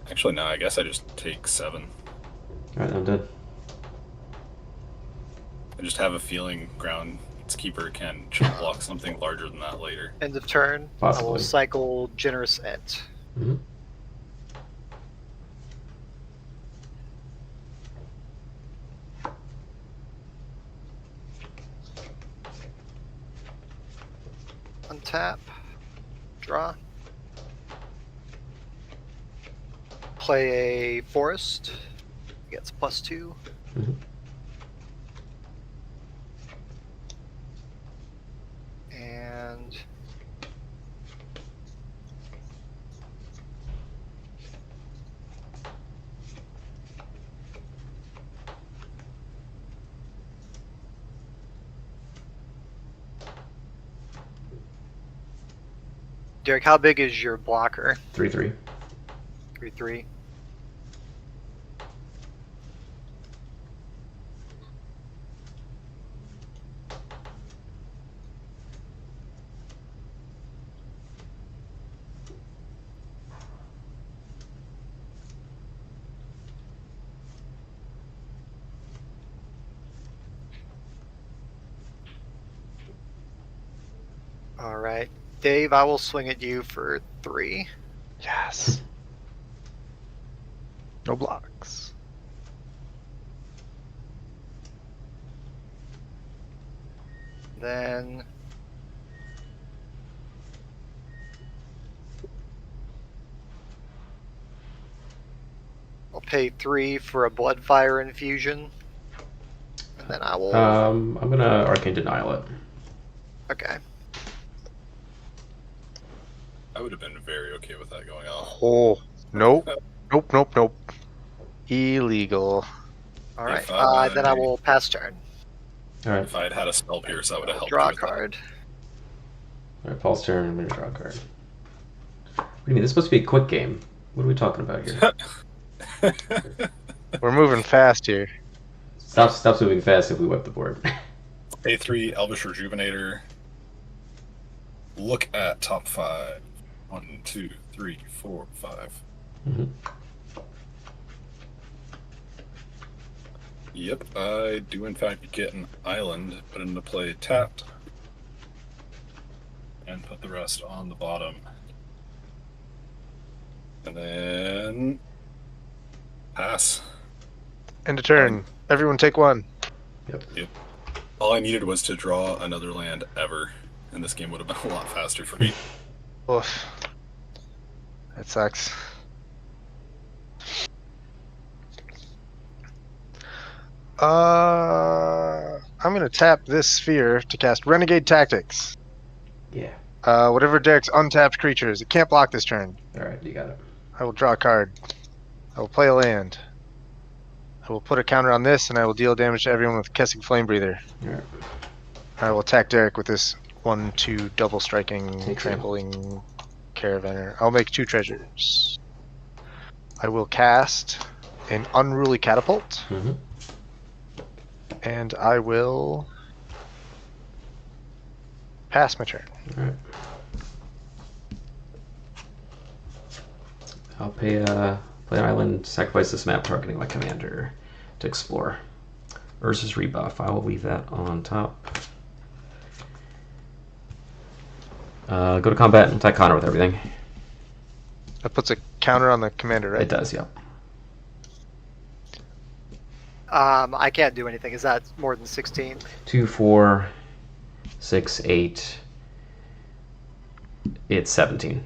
Actually, no, I guess I just take 7. Alright, I'm dead. I just have a feeling Groundskeeper can chip block something larger than that later. End of turn. I Possibly. will cycle Generous Ent. Mm-hmm. tap, draw. Play a forest. Gets +2. Mhm. And Derek, how big is your blocker? 3/3. 3/3. All right, Dave, I will swing at you for 3. Yes. No blocks. Then I'll pay 3 for a Bloodfire infusion. And then I will. I'm gonna Arcane Denial it. Okay. I would have been very okay with that going off. Oh, nope. Nope. Illegal. All right. If Then I will pass turn. All right. If I had had a Spell Pierce, that would have helped. Draw you a with that. card. All right. Paul's turn. I'm gonna draw a card. What do you mean? This is supposed to be a quick game. What are we talking about here? We're moving fast here. Stop moving fast if we whip the board. A3 Elvish Rejuvenator. Look at top 5. 1, 2, 3, 4, 5. Mhm. Yep, I do in fact get an island, put into play tapped, and put the rest on the bottom. And then pass. End of turn. Everyone take 1. Yep. All I needed was to draw another land ever, and this game would have been a lot faster for me. Oof. That sucks. I'm gonna tap this sphere to cast Renegade Tactics. Yeah. Whatever Derek's untapped creatures. It can't block this turn. All right. You got it. I will draw a card. I will play a land. I will put a counter on this, and I will deal damage to everyone with Kessig Flame Breather. All right. I will attack Derek with this 1/2 double striking, Take two. trampling Caravaner. I'll make 2 treasures. I will cast an Unruly Catapult, Mm-hmm. and I will pass my turn. All right. I'll play an island, sacrifice this map, targeting my commander to explore. Urza's rebuff. I will leave that on top. Go to combat and attack Connor with everything. That puts a counter on the commander, right? It does, yep. I can't do anything. Is that more than 16? 2, 4, 6, 8. It's 17.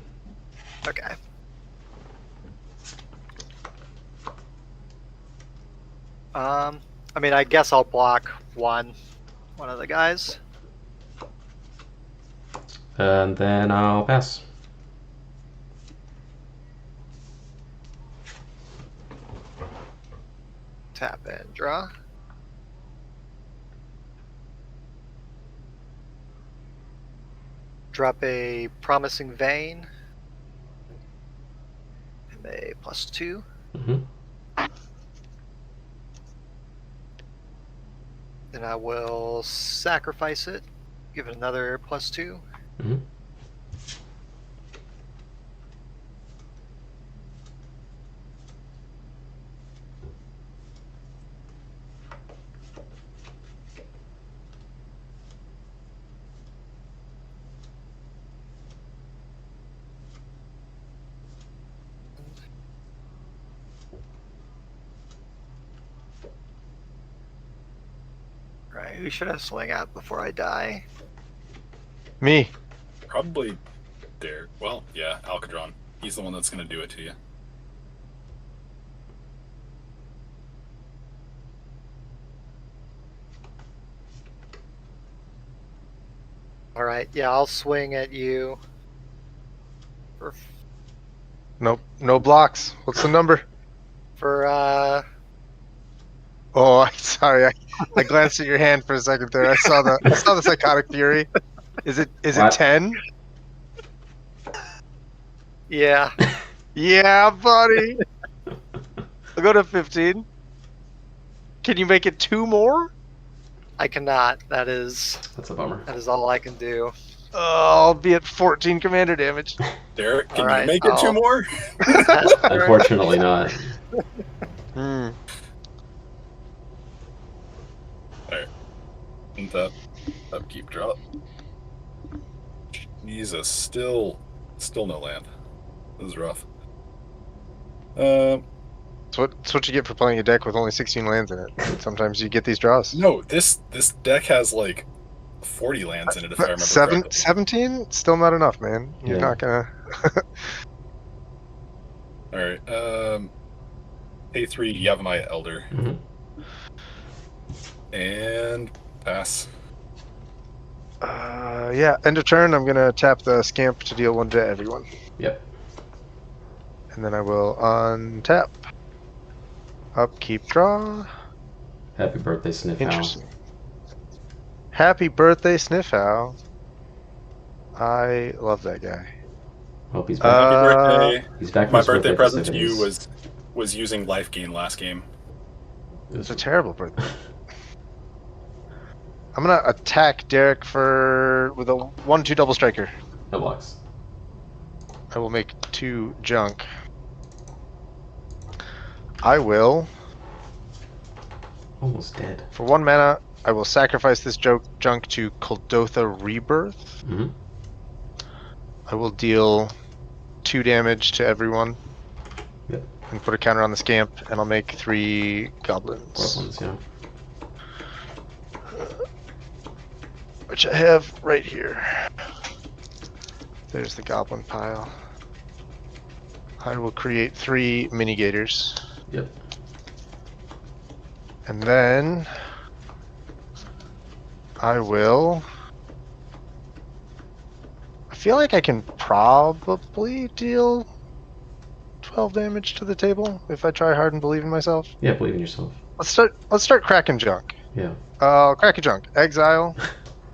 Okay. I mean, I guess I'll block one of the guys. And then I'll pass. Tap and draw. Drop a Promising Vein. And a +2. Mm-hmm. Then I will sacrifice it. Give it another +2. Mm-hmm. Right, who should I swing at before I die? Me. Probably Derek. Well, yeah, ALKADRON. He's the one that's going to do it to you. All right. Yeah, I'll swing at you. Nope, no blocks. What's the number? For Oh, sorry. I glanced at your hand for a second there. I saw the psychotic fury. Is it What? 10? yeah. Yeah, buddy. I'll go to 15. Can you make it 2 more? I cannot. That's a bummer. That is all I can do. Oh, I'll be at 14 commander damage. Derek, can Alright, you make it 2 more? Unfortunately not. Hmm. Alright. And that upkeep drop. Jesus, still no land. This is rough. That's what you get for playing a deck with only 16 lands in it. Sometimes you get these draws. No, this deck has like 40 lands in it if I remember correctly. 17? Still not enough, man. You're Yeah. not gonna. Alright, A3, Yavimaya Elder. Mhm. And pass. Yeah, end of turn, I'm gonna tap the Scamp to deal 1 to everyone. Yep. And then I will untap. Upkeep, draw. Happy birthday, Sniff Owl. Interesting. Happy birthday, Sniff Owl. I love that guy. Hope he's back. Happy birthday. He's back. from My his birthday present to you festivities. was using life gain last game. It's a terrible birthday. I'm gonna attack Derek with a 1/2 double striker. No blocks. I will make 2 junk. I will, Almost dead. for 1 mana, I will sacrifice this junk to Kuldotha Rebirth. Mm-hmm. I will deal 2 damage to everyone. Yep. And put a counter on the Scamp, and I'll make 3 goblins. Goblins, yeah. Which I have right here. There's the goblin pile. I will create 3 minigators. Yep. And then I will. I feel like I can probably deal 12 damage to the table if I try hard and believe in myself. Yeah, believe in yourself. Let's start cracking junk. Yeah. Crack a junk. Exile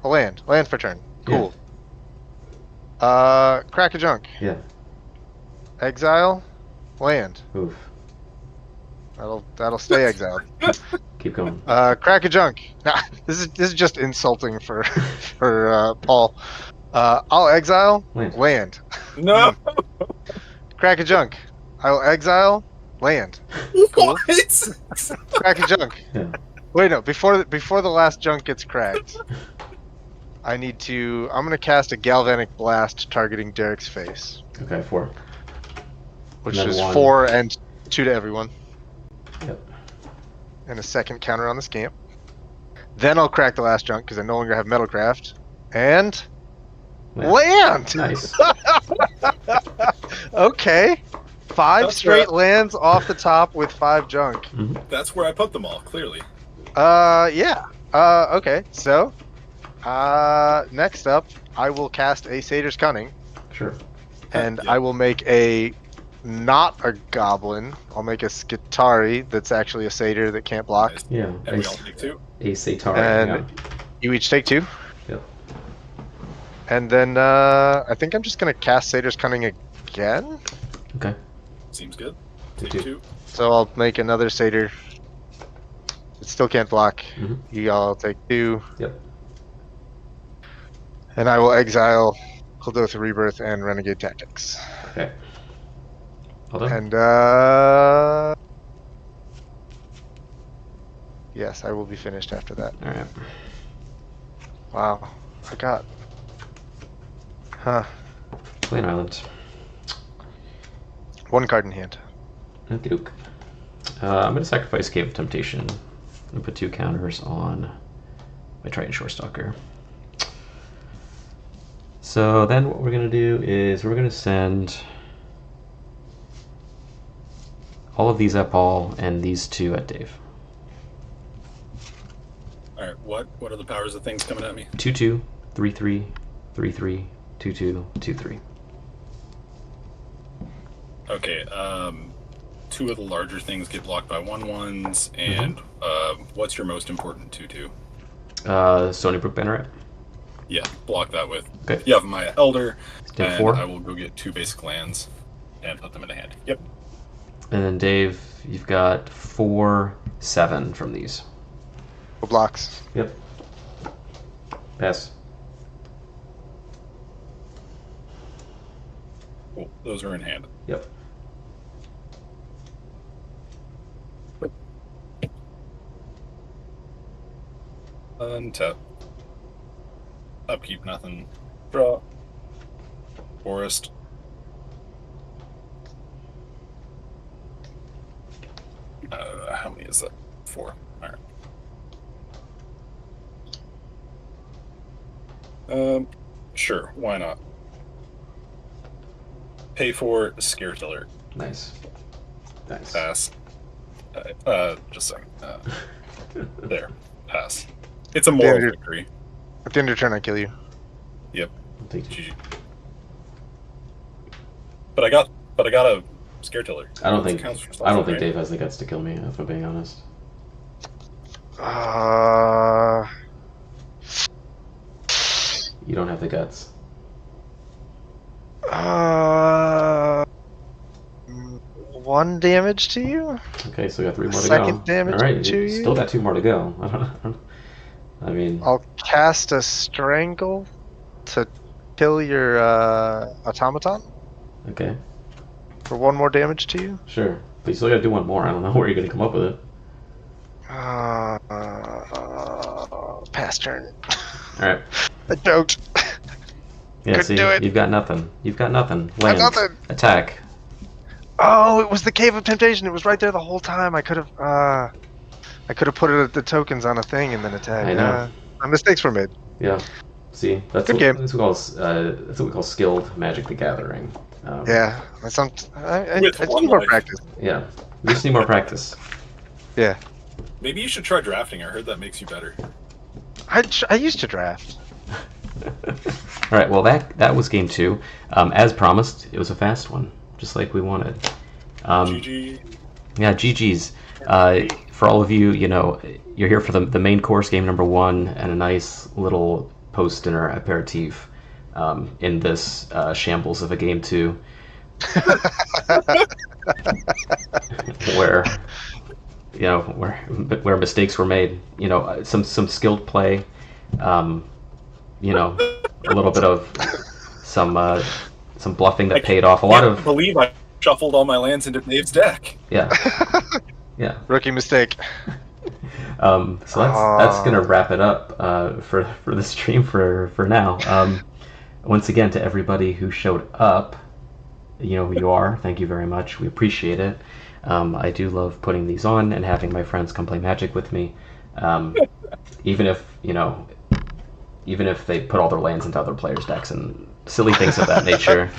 a land. Land for turn. Cool. Crack a junk. Yeah. Exile land. Oof. That'll stay exiled. Keep going. Crack a junk. Nah, this is just insulting for Paul. I'll exile land. No! Crack a junk. I will exile land. Cool. What? Crack a junk. Yeah. Wait, no. Before the last junk gets cracked, I'm gonna cast a galvanic blast targeting Derek's face, Okay, 4. which And then is 1. 4 and 2 to everyone, Yep. and a second counter on the Scamp. Then I'll crack the last junk because I no longer have Metalcraft, and land. Nice. Okay, 5 That's straight right. lands off the top with 5 junk. Mm-hmm. That's where I put them all, clearly. Yeah. Okay. So, next up, I will cast a Satyr's Cunning, Sure. and Yeah. I will make not a goblin. I'll make a Skitari that's actually a satyr that can't block. Nice. Yeah. And we all take 2. A Satari. And Yeah. you each take 2. Yep. And then I think I'm just gonna cast Satyr's Cunning again. Okay. Seems good. Take Take 2. 2. So I'll make another satyr. It still can't block. Mhm. You all take 2. Yep. And I will exile Kuldotha Rebirth and Renegade Tactics. Okay. Well done. And yes, I will be finished after that. All right. Wow, I got. Huh. Play an island. 1 card in hand. Okie doke. I'm going to sacrifice Cave of Temptation and put 2 counters on my Triton Shorestalker. So then what we're going to do is we're going to send all of these at Paul and these two at Dave. All right. What are the powers of things coming at me? 2-2, 3-3, 3-3, 2-2, 2-3. Okay. Two of the larger things get blocked by 1/1s, and what's your most important 2/2? Stony Brook Banneret. Yeah, block that with. Okay. You have my Elder, Take and 4. I will go get 2 basic lands and put them in a hand. Yep. And then Dave, you've got 4-7 from these. Blocks. Yep. Pass. Cool. Those are in hand. Yep. Untap. Upkeep, nothing. Draw. Forest. How many is that? 4. Alright. Sure, why not? Pay for Scare Killer. Nice. Nice. Pass. Just a second. There. Pass. It's a moral Dude. victory. At the end of your turn, I kill you. Yep. I'll take GG. But I got a Scare Killer. I don't think Counts for I don't something, think right? Dave has the guts to kill me, if I'm being honest. You don't have the guts. 1 damage to you? Okay, so we got 3 more to Second go. damage All right, to you you? still got 2 more to go. I mean, I'll cast a Strangle to kill your automaton okay, for 1 more damage to you. sure. But you still got to do 1 more. I don't know where you're going to come up with it. Pass turn. All right. I joked. Yeah, Couldn't see, do it. you've got nothing. You've got nothing. Got Lands. nothing. Attack. Oh, it was the Cave of Temptation. It was right there the whole time. I could have put the tokens on a thing and then attacked. I know. My mistakes were made. Yeah. See, that's Good what, game. that's what we call skilled Magic the Gathering. Yeah, I With just one need more life. practice. Yeah. You just need more practice. Yeah, Maybe you should try drafting. I heard that makes you better. I used to draft. All right. Well, that was game 2. As promised, it was a fast one, just like we wanted. GG. Yeah, GG's. For all of you, you're here for the main course, game number 1, and a nice little post-dinner aperitif in this shambles of a game 2, where where mistakes were made. Some skilled play. A little bit of some bluffing that paid off. A lot of believe I shuffled all my lands into Dave's deck. yeah. Yeah. Rookie mistake. So that's gonna wrap it up for the stream for now. Once again, to everybody who showed up, you know who you are. Thank you very much. We appreciate it. I do love putting these on and having my friends come play Magic with me, even if they put all their lands into other players' decks and silly things of that nature.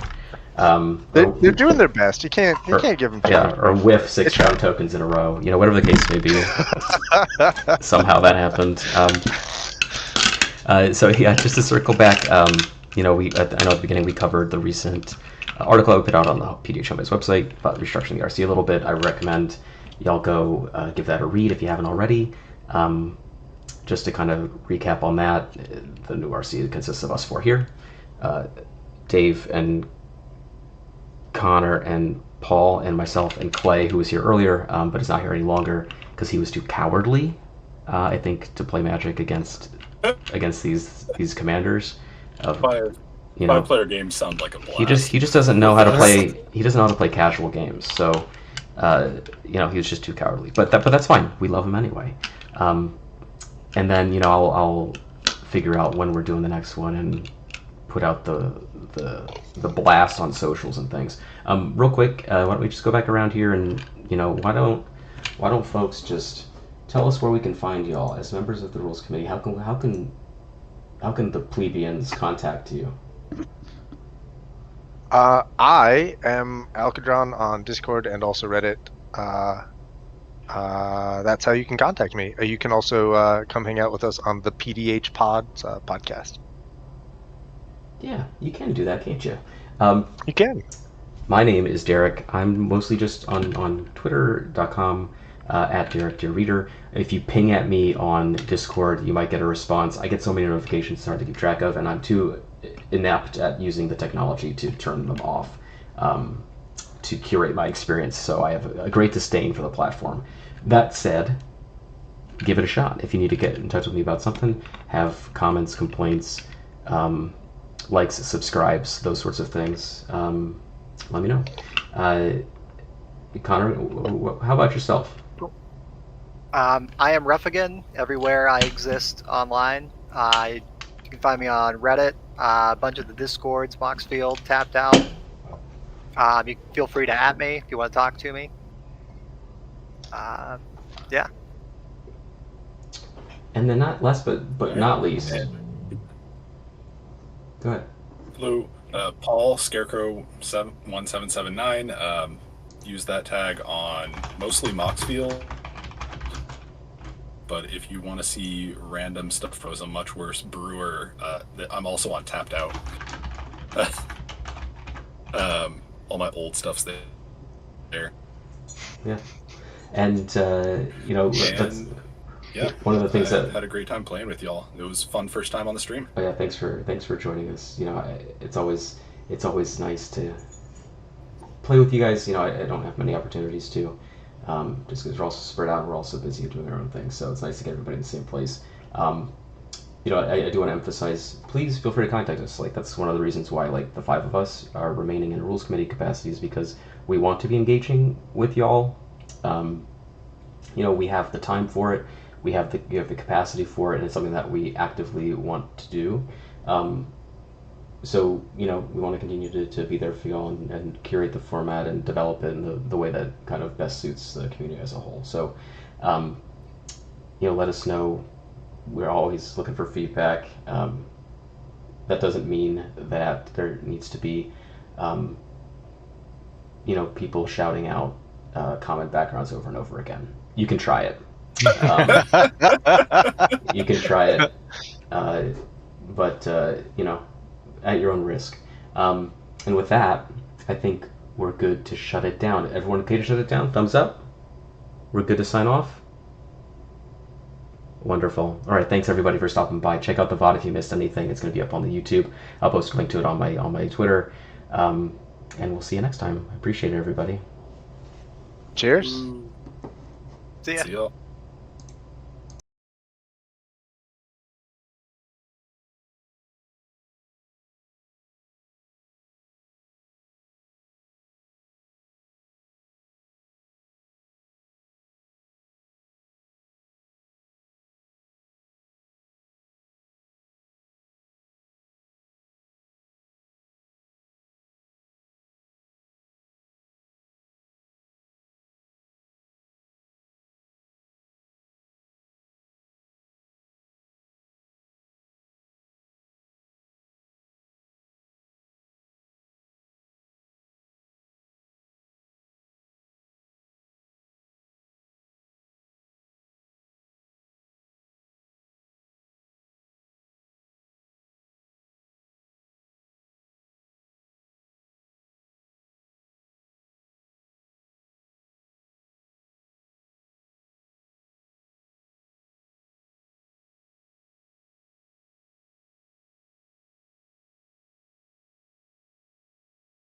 They're doing their best. You can't give them. Or whiff 6 crown tokens in a row. Whatever the case may be. Somehow that happened. So yeah, just to circle back, I know at the beginning we covered the recent article I put out on the PDH Homebase website about restructuring the RC a little bit. I recommend y'all go give that a read if you haven't already. Just to kind of recap on that, the new RC consists of us 4 here, Dave and Connor and Paul and myself and Clay, who was here earlier, but is not here any longer because he was too cowardly, I think, to play Magic against these commanders. Five-player games sound like a blast. He just doesn't know how to play. He doesn't know how to play casual games. So, he was just too cowardly. But that's fine. We love him anyway. And then I'll figure out when we're doing the next one and put out the blast on socials and things. Real quick, why don't we just go back around here and why don't folks just tell us where we can find y'all as members of the Rules Committee? How can the plebeians contact you? I am ALKADRON on Discord and also Reddit. That's how you can contact me. You can also come hang out with us on the PDH Pods podcast. Yeah, you can do that, can't you? You can. My name is Derek. I'm mostly just on Twitter.com at DerekDearReader. If you ping at me on Discord, you might get a response. I get so many notifications, it's hard to keep track of, and I'm too inept at using the technology to turn them off to curate my experience. So I have a great disdain for the platform. That said, give it a shot. If you need to get in touch with me about something, have comments, complaints, likes, subscribes, those sorts of things, let me know. Connor, how about yourself? I am RUFFIGAN everywhere I exist online. You can find me on Reddit, a bunch of the Discords, Moxfield, Tapped Out. You can feel free to @me if you want to talk to me. Yeah. And then not last but not least. Go ahead. Hello, Paul Scarecrow 1779. Use that tag on mostly Moxfield. But if you want to see random stuff as a much worse brewer, I'm also on Tapped Out. All my old stuff's there. Yeah, and that's one of the things that had a great time playing with y'all. It was fun first time on the stream. Oh yeah, thanks for joining us. It's always nice to play with you guys. I don't have many opportunities to. Just because we're also spread out and we're also busy doing our own things, so it's nice to get everybody in the same place. I do want to emphasize, please feel free to contact us. That's one of the reasons why the 5 of us are remaining in rules committee capacities, because we want to be engaging with y'all. We have the time for it, we have the capacity for it, and it's something that we actively want to do. So we want to continue to be there for y'all and curate the format and develop it in the way that kind of best suits the community as a whole. So let us know. We're always looking for feedback. That doesn't mean that there needs to be people shouting out comment backgrounds over and over again. You can try it. You can try it, but at your own risk. And with that, I think we're good to shut it down. Everyone okay to shut it down? Thumbs up? We're good to sign off? Wonderful. All right, thanks everybody for stopping by. Check out the VOD if you missed anything. It's going to be up on the YouTube. I'll post a link to it on my Twitter. And we'll see you next time. I appreciate it, everybody. Cheers. See ya. See y'all.